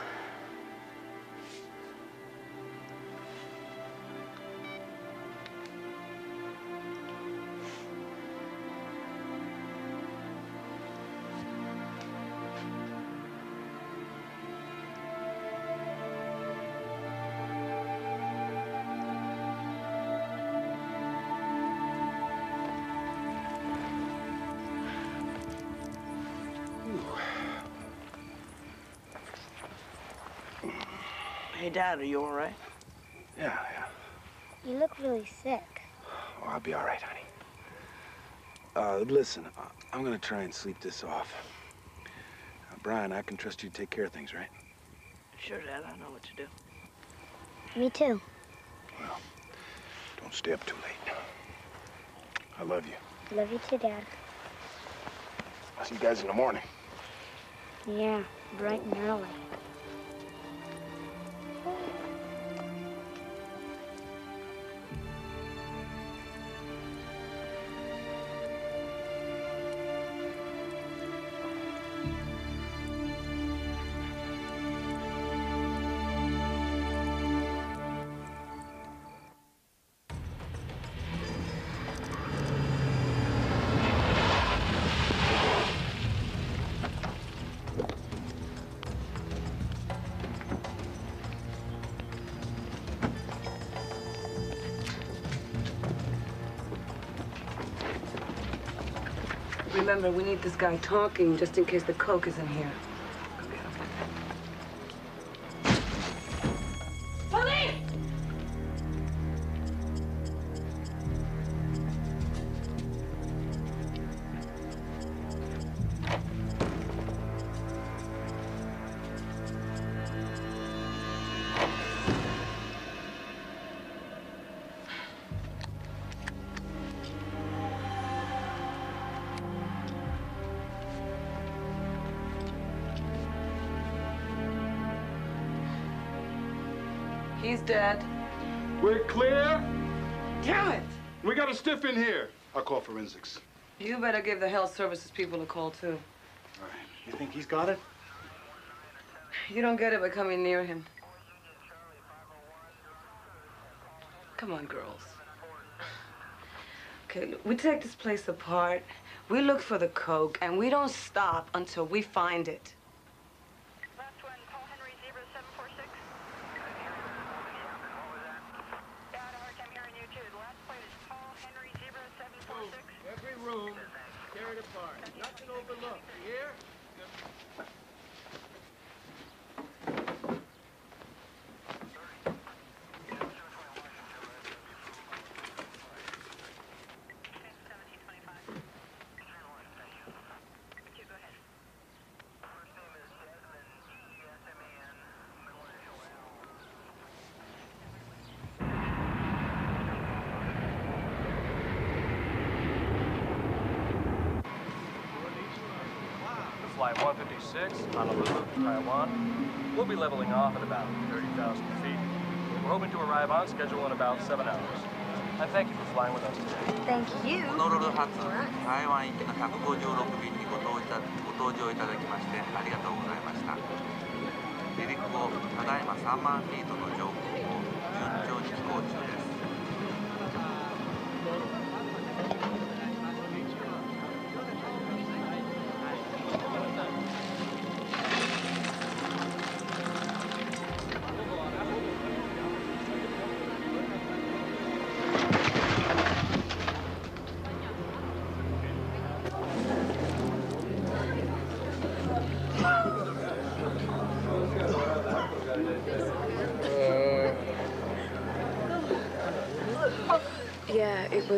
Hey, Dad, are you all right? Yeah. You look really sick. Oh, I'll be all right, honey. Listen, I'm gonna try and sleep this off. Brian, I can trust you to take care of things, right? Sure, Dad, I know what to do. Me too. Well, don't stay up too late. I love you. Love you too, Dad. I'll see you guys in the morning. Yeah, bright and early. Remember, we need this guy talking just in case the coke is in here. Police! He's dead. We're clear? Damn it! We got a stiff in here. I'll call forensics. You better give the health services people a call, too. All right. You think he's got it? You don't get it by coming near him. Come on, girls. Okay, look, we take this place apart. We look for the coke, and we don't stop until we find it. Every room, tear it apart. Nothing overlooked. You hear? Flight 156, Honolulu, Taiwan. We'll be leveling off at about 30,000 feet. We're hoping to arrive on schedule in about 7 hours. And thank you for flying with us today. Thank you. ホノルル発台湾行きの156便にご搭乗いただきましてありがとうございました。離陸後、ただいま3万フィートの上空を順調に飛行中です。Yeah, it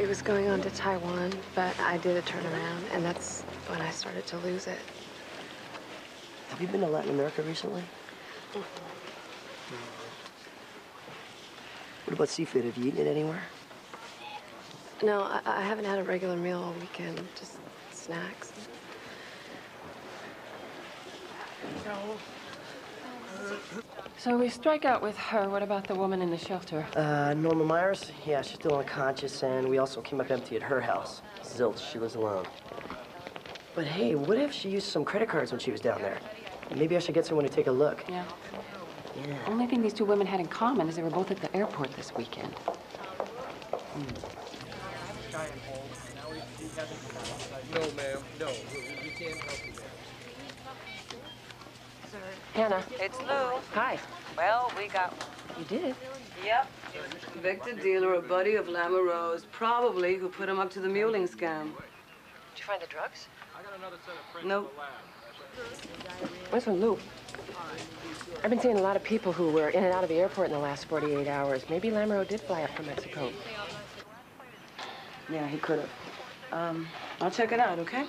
was going on to Taiwan, but I did a turnaround, and that's when I started to lose it. Have you been to Latin America recently? What about seafood? Have you eaten it anywhere? No, I haven't had a regular meal all weekend. Just snacks. So we strike out with her. What about the woman in the shelter? Norma Myers? Yeah, she's still unconscious, and we also came up empty at her house. Zilch, she lives alone. But hey, what if she used some credit cards when she was down there? Maybe I should get someone to take a look. Yeah. Yeah. Only thing these two women had in common is they were both at the airport this weekend. No, ma'am. No, we can't help you there. Hannah. It's Lou. Hi. Well, we got... You did? Yep. Victor Dealer, a buddy of Lamoureux's, probably, who put him up to the muling scam. Did you find the drugs? Nope. Listen, Lou. I've been seeing a lot of people who were in and out of the airport in the last 48 hours. Maybe Lamoureux did fly up from Mexico. Yeah, he could have. I'll check it out, okay?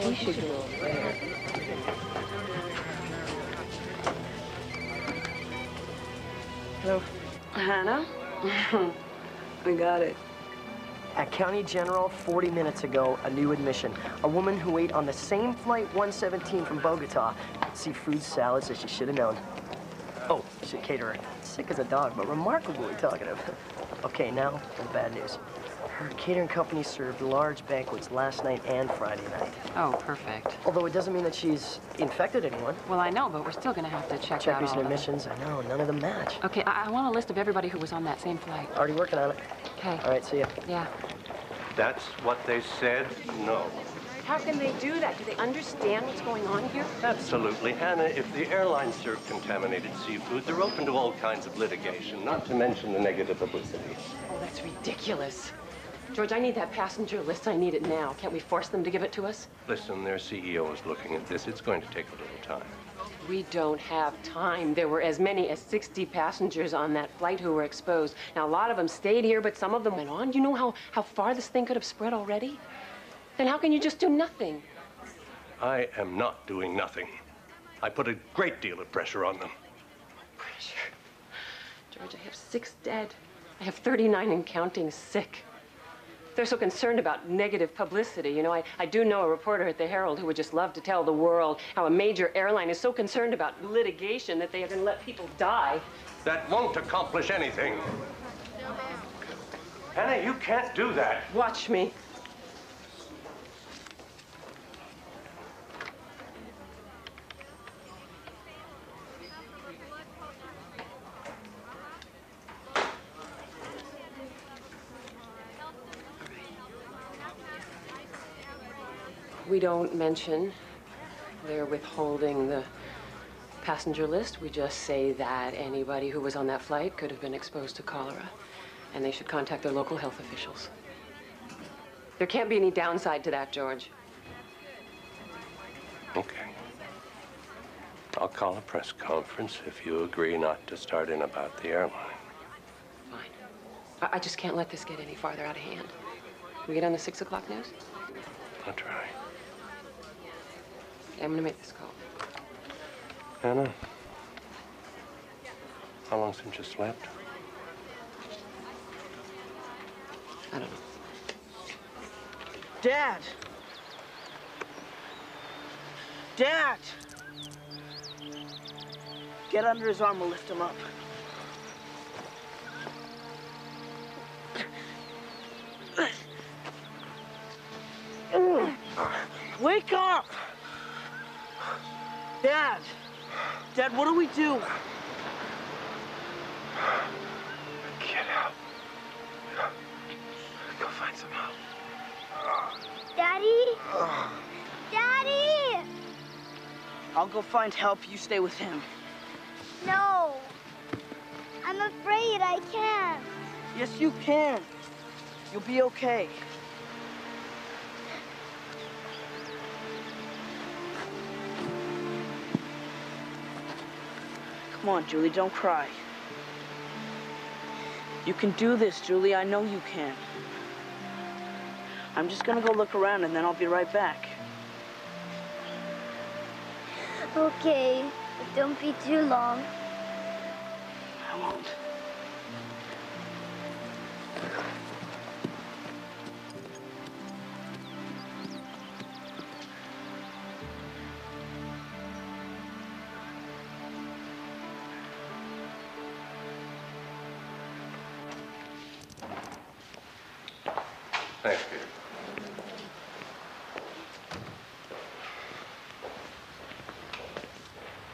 We should go over there. Hello? Hannah? We got it. At County General, 40 minutes ago, a new admission. A woman who ate on the same flight 117 from Bogota. Seafood salads that she should have known. Oh, she's a caterer. Sick as a dog, but remarkably talkative. Okay, now for the bad news. Her catering company served large banquets last night and Friday night. Oh, perfect. Although it doesn't mean that she's infected anyone. Well, I know, but we're still going to have to check out recent all of them. admissions, I know, none of them match. Okay, I want a list of everybody who was on that same flight. Already working on it. Okay. All right, see ya. Yeah. That's what they said? No. How can they do that? Do they understand what's going on here? Absolutely, Hannah. If the airline served contaminated seafood, they're open to all kinds of litigation, not to mention the negative publicity. Oh, that's ridiculous. George, I need that passenger list. I need it now. Can't we force them to give it to us? Listen, their CEO is looking at this. It's going to take a little time. We don't have time. There were as many as 60 passengers on that flight who were exposed. Now, a lot of them stayed here, but some of them went on. You know how far this thing could have spread already? Then how can you just do nothing? I am not doing nothing. I put a great deal of pressure on them. Pressure? George, I have 6 dead. I have 39 and counting sick. They're so concerned about negative publicity. You know, I do know a reporter at the Herald who would just love to tell the world how a major airline is so concerned about litigation that they are going to let people die. That won't accomplish anything. Hannah, you can't do that. Watch me. We don't mention they're withholding the passenger list. We just say that anybody who was on that flight could have been exposed to cholera, and they should contact their local health officials. There can't be any downside to that, George. Okay. I'll call a press conference if you agree not to start in about the airline. I just can't let this get any farther out of hand. Can we get on the 6 o'clock news? I'll try. I'm gonna make this call. Hannah, how long since you slept? I don't know. Dad! Dad! Get under his arm, we'll lift him up. Wake up! Dad! Dad, what do we do? Get out. Go find some help. Daddy? Daddy! I'll go find help. You stay with him. No. I'm afraid I can't. Yes, you can. You'll be okay. Come on, Julie, don't cry. You can do this, Julie. I know you can. I'm just gonna go look around and then I'll be right back. Okay, but don't be too long. I won't. Thanks, Peter.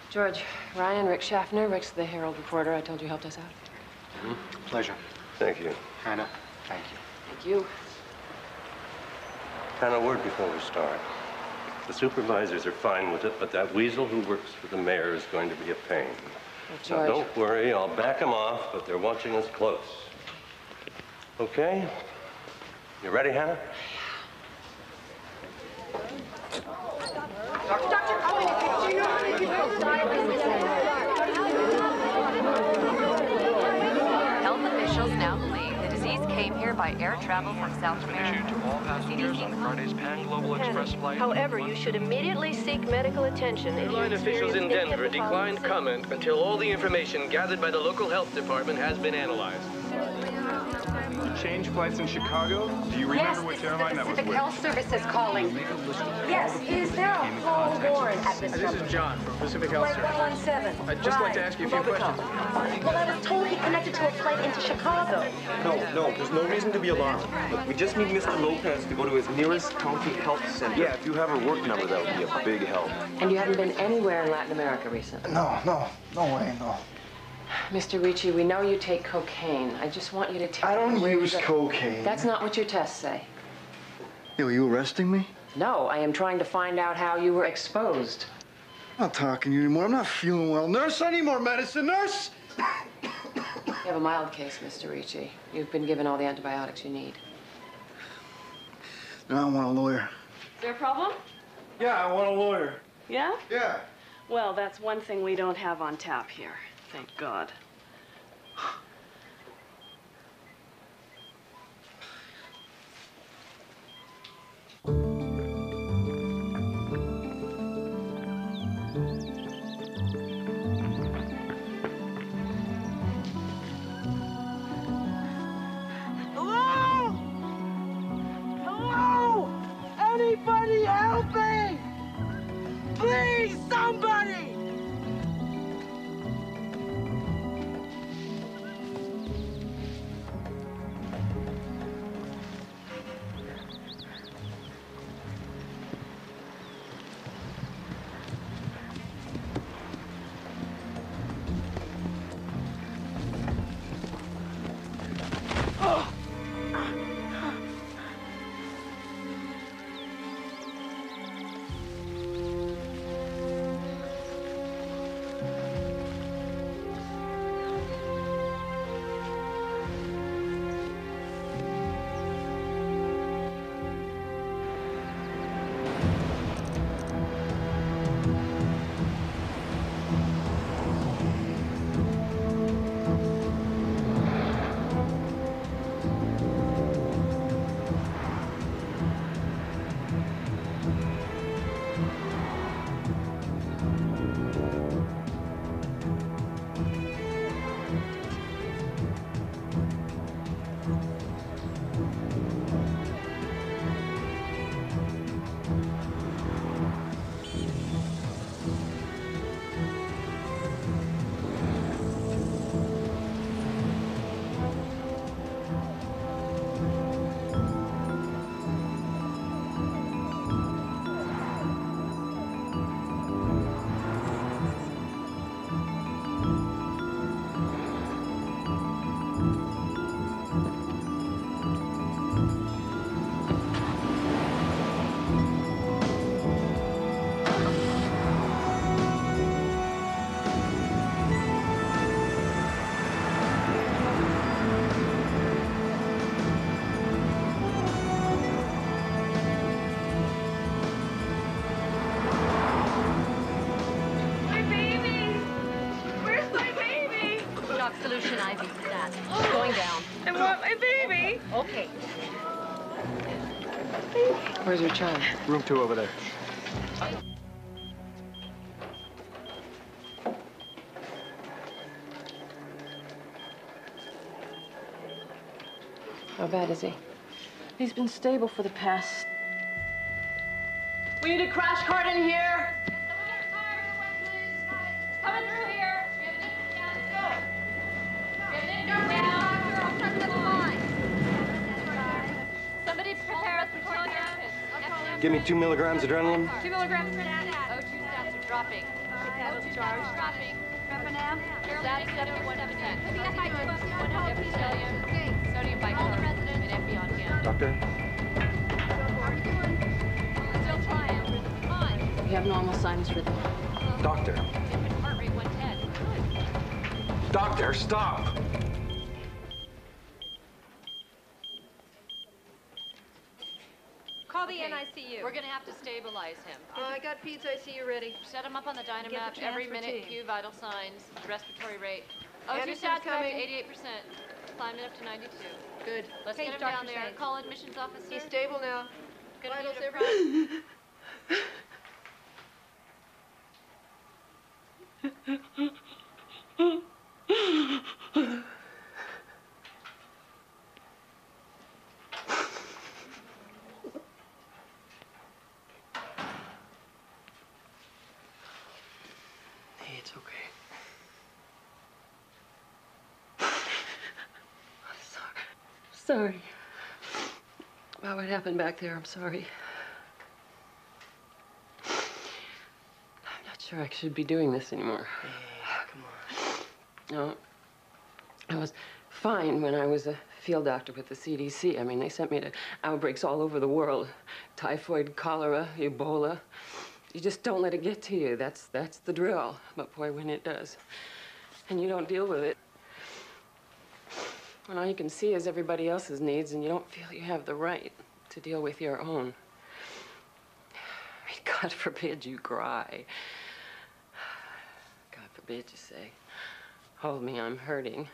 George, Ryan, Rick Schaffner, Rick's the Herald reporter I told you helped us out. Pleasure. Thank you. Hannah, thank you. Thank you. Hannah, a word before we start. The supervisors are fine with it, but that weasel who works for the mayor is going to be a pain. Oh, Now, George. don't worry, I'll back him off, but they're watching us close. Okay? You ready, Hannah? Health officials now believe the disease came here by air travel from South America. Issued to all passengers on Friday's Pan Global Express flight. However, you should immediately seek medical attention. Airline officials in Denver declined comment until all the information gathered by the local health department has been analyzed. Change flights in Chicago? Do you remember which airline that was with? Health Services calling. Yes, is there a Paul Warren at this This number? is John from Pacific Health Flight Service. 117. I'd just like to ask you a few questions. Well, I was told he connected to a flight into Chicago. No, there's no reason to be alarmed. Look, we just need Mr. Lopez to go to his nearest county health center. Yeah, if you have her work number, that would be a big help. And you haven't been anywhere in Latin America recently? No way, no. Mr. Ricci, we know you take cocaine. I just want you to tell I don't me use cocaine. That's not what your tests say. Yo, you arresting me? No, I am trying to find out how you were exposed. I'm not talking to you anymore. I'm not feeling well. Nurse, I need more medicine. Nurse! You have a mild case, Mr. Ricci. You've been given all the antibiotics you need. Now I want a lawyer. Is there a problem? Yeah, I want a lawyer. Yeah? Yeah. Well, that's one thing we don't have on tap here. Thank God. Hello? Hello? Anybody help me? Please, somebody! baby. Okay. Where's your child? Room 2 over there. How bad is he? He's been stable for the past... We need a crash cart in here. Coming through here. We have an infant down. Let's go. We have an infant down. I'll check the line. Somebody prepare us for infant. Give me 2 milligrams adrenaline. 2 milligrams per stat. O2 stats are dropping. O2 stats are dropping. Repanam. Stats 71%. Epithelium. Sodium bicarbonate. And epi on hand. Doctor? Still trying. Come on. We have normal sinus rhythm. Doctor. Heart rate 110. Doctor, stop! Call the NICU. We're gonna have to stabilize him. I got Pete's ICU ready. Set him up on the Get Dynamap the every transfer minute, team. cue vital signs, respiratory rate. O2 Anderson's stats back to coming. 88%. Climbing up to 92. Good. Let's Hey, get him Dr. down there. Sainz. Call admissions officer. He's stable now. Gonna Vitals need a every... Hey, it's okay. Sorry. About what happened back there, I'm sorry. I'm not sure I should be doing this anymore. Hey, come on. No, I was fine when I was a field doctor with the CDC. I mean, they sent me to outbreaks all over the world. Typhoid, cholera, Ebola. You just don't let it get to you. That's the drill. But boy, when it does, and you don't deal with it, when all you can see is everybody else's needs and you don't feel you have the right to deal with your own. I mean, God forbid you cry. God forbid you say, hold me, I'm hurting.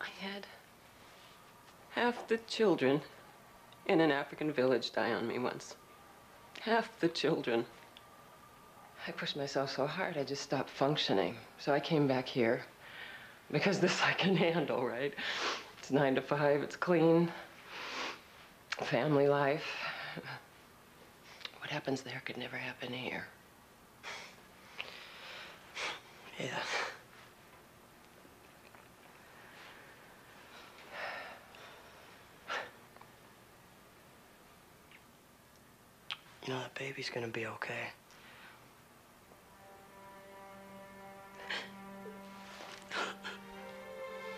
I had half the children in an African village die on me once. Half the children. I pushed myself so hard, I just stopped functioning. So I came back here because this I can handle, right? It's 9 to 5, it's clean, family life. What happens there could never happen here. Yeah. You know, that baby's gonna be okay.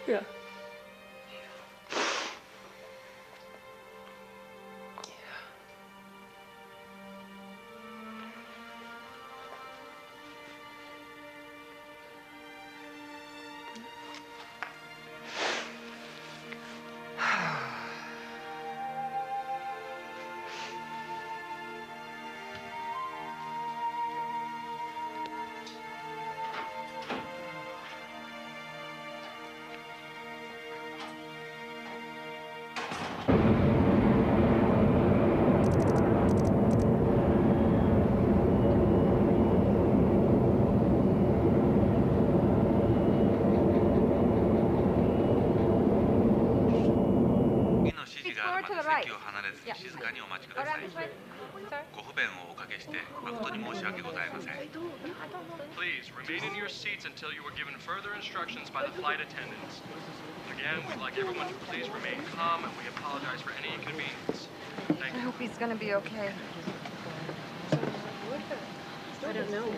Yeah. Please remain in your seats until you are given further instructions by the flight attendants. Again, we'd like everyone to please remain calm, and we apologize for any inconvenience. Thank I you. hope he's gonna be okay. I don't know.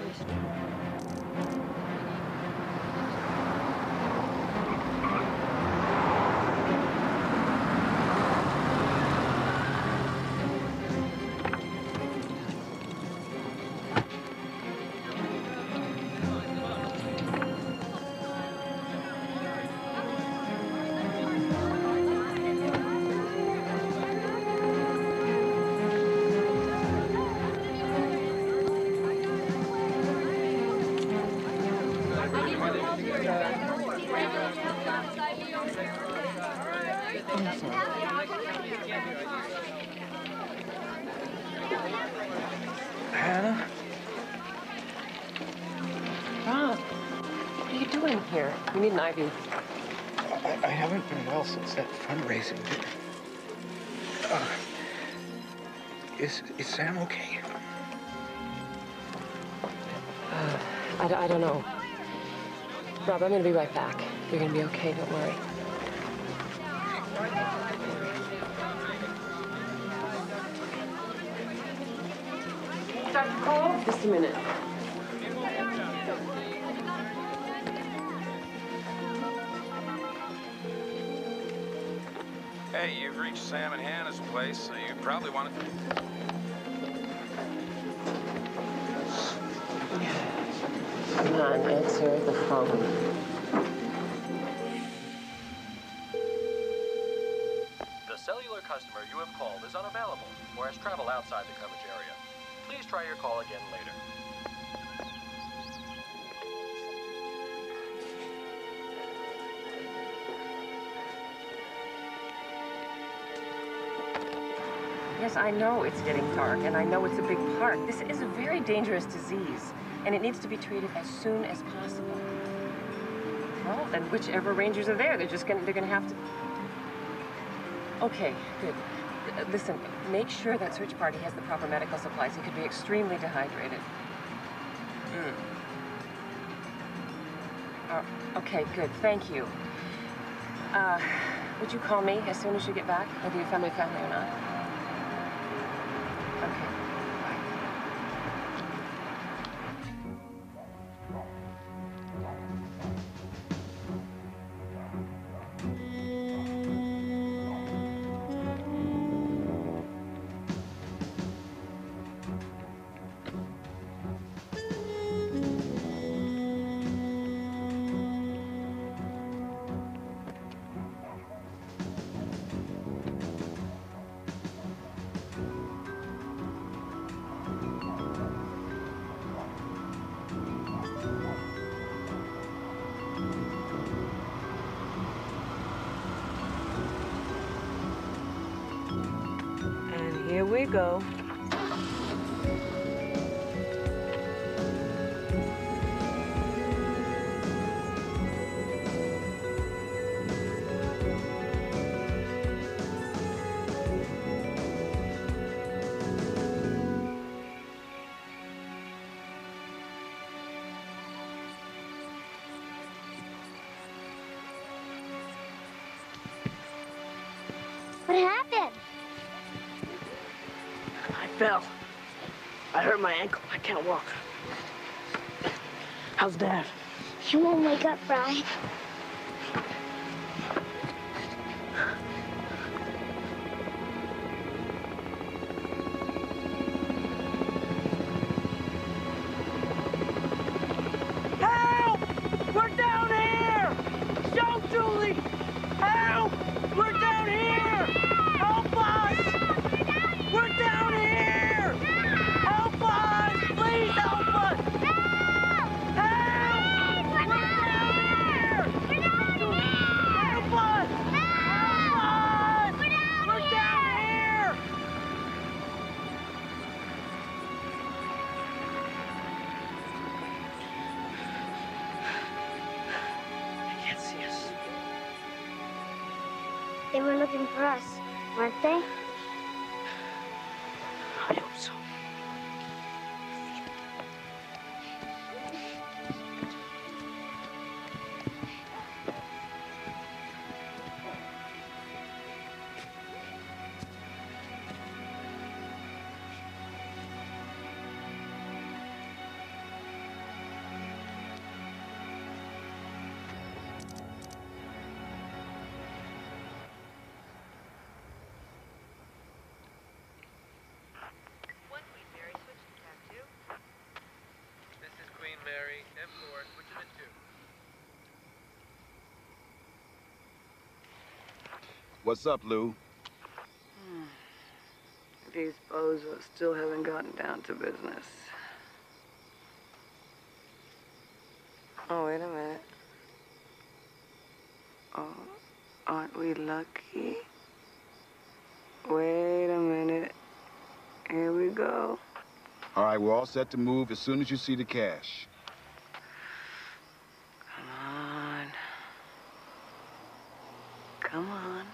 Hannah? Rob, what are you doing here? We need an IV. I haven't been well since that fundraising dinner. Is Sam okay? I don't know. Rob, I'm gonna be right back. You're gonna be okay, don't worry. Dr. Cole? Just a minute. Hey, you've reached Sam and Hannah's place, so you probably want to... Come on, answer the phone. The cellular customer you have called is unavailable or has traveled outside the coverage area. Please try your call again later. Yes, I know it's getting dark, and I know it's a big park. This is a very dangerous disease, and it needs to be treated as soon as possible. Well, then whichever rangers are there, they're gonna have to... Okay, good. Listen, make sure that search party has the proper medical supplies. He could be extremely dehydrated. Okay, good, thank you. Would you call me as soon as you get back, whether you found my family or not? Okay. Here we go. What happened? I fell. I hurt my ankle. I can't walk. How's Dad? He won't wake up, Brian. Help! We're down here! Shout, Julie! Help! We're down here! Help us! We're down here! Help us! Please help us! Help! We're down here! Help us! Help us! We're down here! They can't see us. They were looking for us, weren't they? I hope so. Mary, M4, switching at 2. What's up, Lou? These bozos still haven't gotten down to business. Oh, wait a minute. Oh, Aren't we lucky? Wait a minute. Here we go. All right, we're all set to move as soon as you see the cash. Come on. Come on.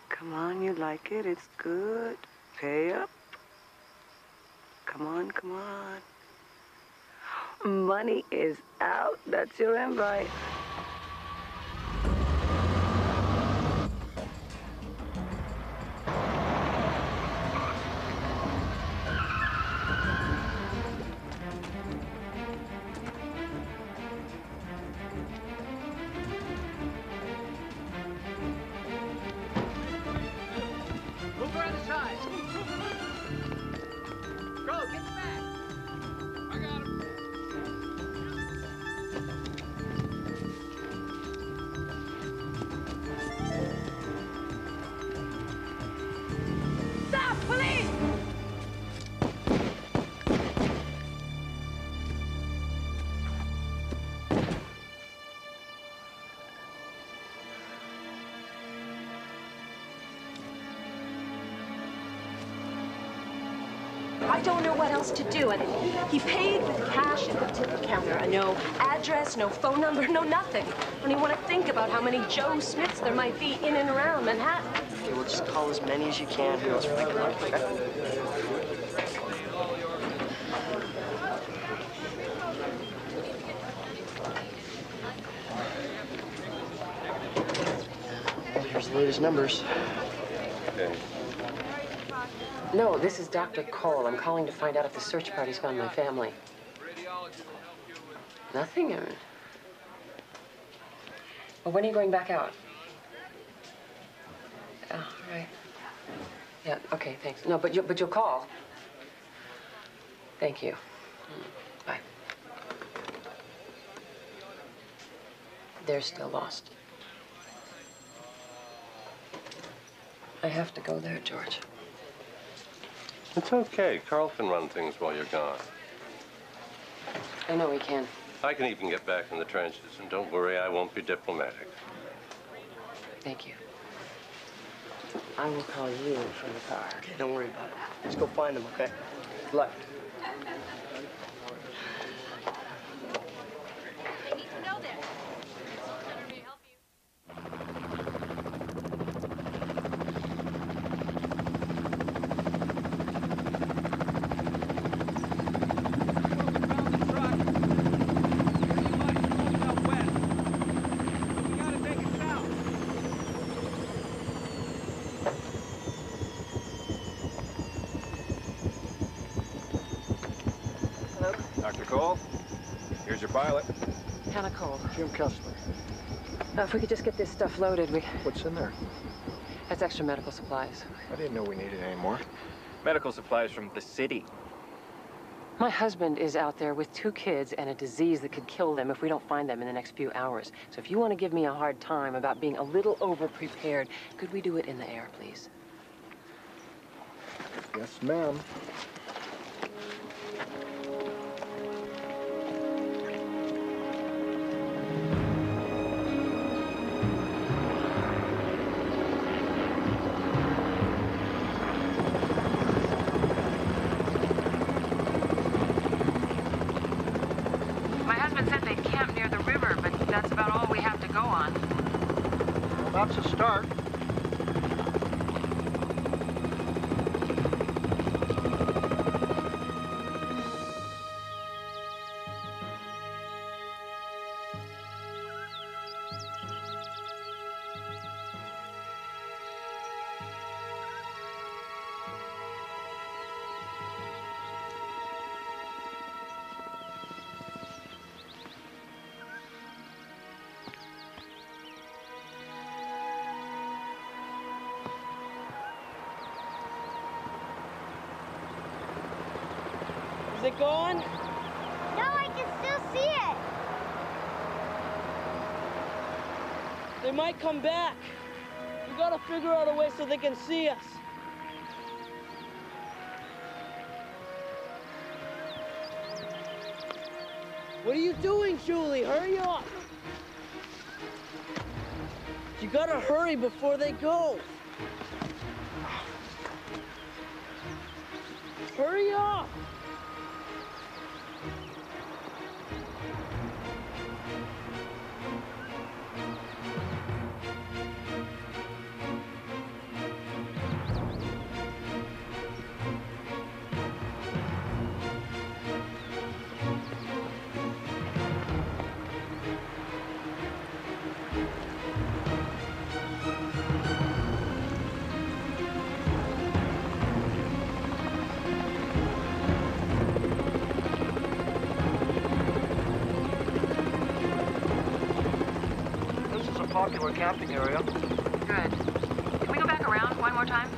Come on, you like it. It's good. Pay up. Come on, come on. Money is out. That's your invite. Move around the side. Go, get back. I got him. Stop, police! I don't know what else to do. And he paid with cash at the tip counter. No address, no phone number, no nothing. I don't even want to think about how many Joe Smiths there might be in and around Manhattan. Okay, well, just call as many as you can. Who knows for good luck, okay? Here's the latest numbers. Okay. No, this is Dr. Cole. I'm calling to find out if the search party's found my family. Nothing? Well, when are you going back out? Oh, right. Yeah, okay, thanks. No, but you'll call. Thank you. Bye. They're still lost. I have to go there, George. It's okay. Carl can run things while you're gone. I know he can. I can even get back in the trenches, and don't worry, I won't be diplomatic. Thank you. I will call you from the car. Okay, don't worry about it. Let's go find them, okay? Good luck. Dr. Cole, here's your pilot. Hannah Cole. Jim Kessler. If we could just get this stuff loaded, we... What's in there? That's extra medical supplies. I didn't know we needed any more. Medical supplies from the city. My husband is out there with 2 kids and a disease that could kill them if we don't find them in the next few hours. So if you want to give me a hard time about being a little over-prepared, could we do it in the air, please? Yes, ma'am. My husband said they'd camp near the river, but that's about all we have to go on. Well, that's a start. Is it gone? No, I can still see it. They might come back. We gotta figure out a way so they can see us. What are you doing, Julie? Hurry up. You gotta hurry before they go. Hurry up! Popular camping area. Good. Can we go back around one more time?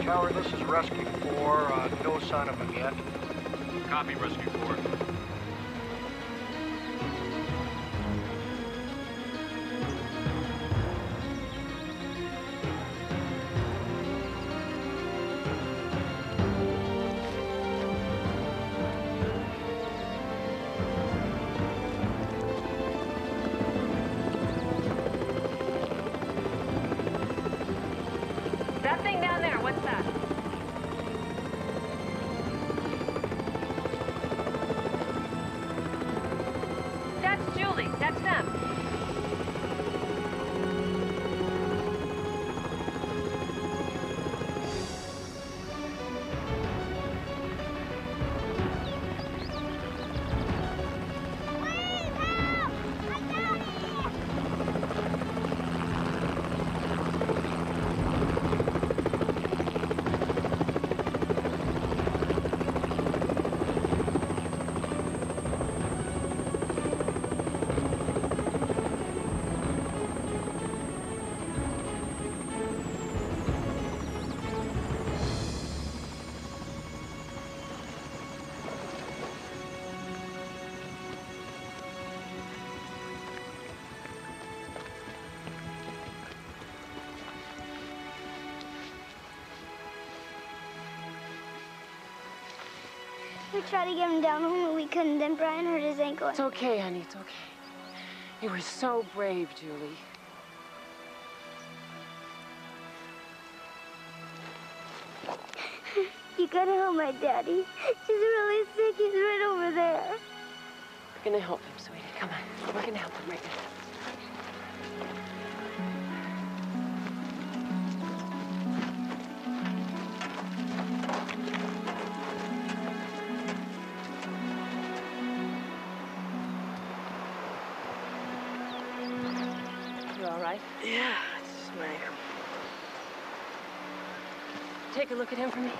Tower, this is Rescue 4. No sign of him yet. Copy, Rescue 4. That thing down there, what's that? That's Julie. That's them. We tried to get him down home, but we couldn't. Then Brian hurt his ankle. It's okay, honey. It's okay. You were so brave, Julie. You gotta help my daddy. He's really sick. He's right over there. We're gonna help him, sweetie. Come on. We're gonna help him right now. You all right? Yeah, it's my ankle. Take a look at him for me.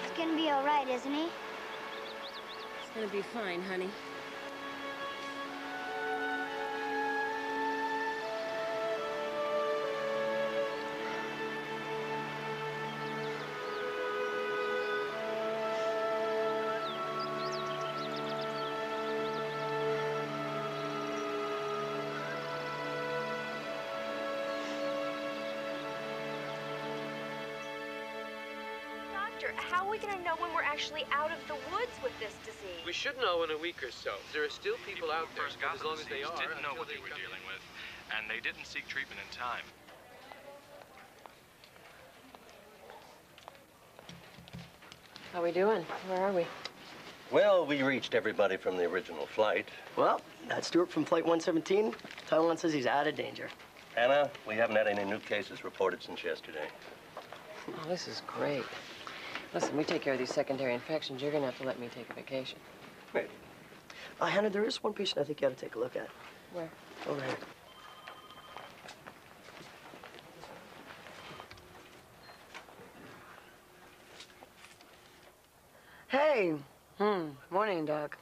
He's gonna be all right, isn't he? It's gonna be fine, honey. How are we going to know when we're actually out of the woods with this disease? We should know in a week or so. There are still people out there, but as long as they are, didn't know what they were dealing with, and they didn't seek treatment in time. How we doing? Where are we? Well, we reached everybody from the original flight. Well, that Stewart from Flight 117, Taiwan says he's out of danger. Anna, we haven't had any new cases reported since yesterday. Oh, this is great. Listen, we take care of these secondary infections. You're gonna have to let me take a vacation. Wait. Hannah, there is one patient I think you ought to take a look at. Where? Over here. Hey. Morning, Doc.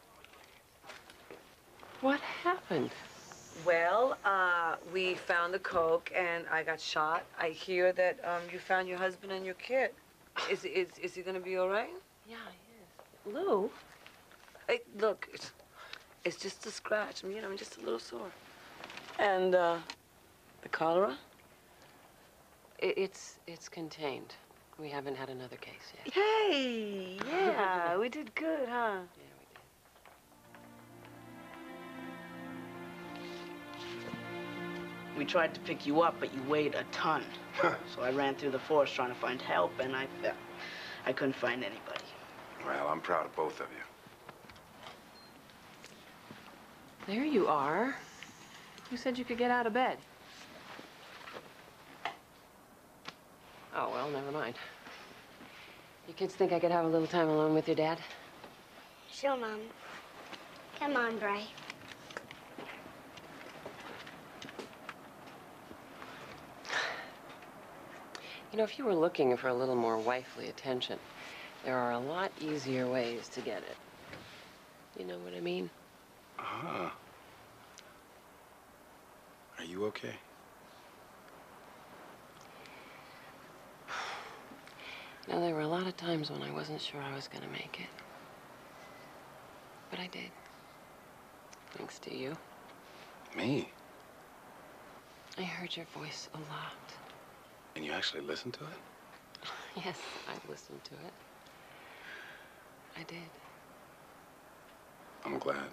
What happened? Well, we found the coke, and I got shot. I hear that you found your husband and your kid. Is he gonna be all right? Yeah, he is. Lou? Hey, look, it's just a scratch. You know, just a little sore. And the cholera? It's contained. We haven't had another case yet. Hey, yeah, we did good, huh? Yeah, we did. We tried to pick you up, but you weighed a ton. So I ran through the forest trying to find help, and I fell. I couldn't find anybody. Well, I'm proud of both of you. There you are. You said you could get out of bed. Oh, well, never mind. You kids think I could have a little time alone with your dad? Sure, Mom. Come on, Bray. You know, if you were looking for a little more wifely attention, there are a lot easier ways to get it. You know what I mean? Uh-huh. Are you okay? You know, there were a lot of times when I wasn't sure I was going to make it. But I did. Thanks to you. Me? I heard your voice a lot. And you actually listened to it? Yes, I listened to it. I did. I'm glad.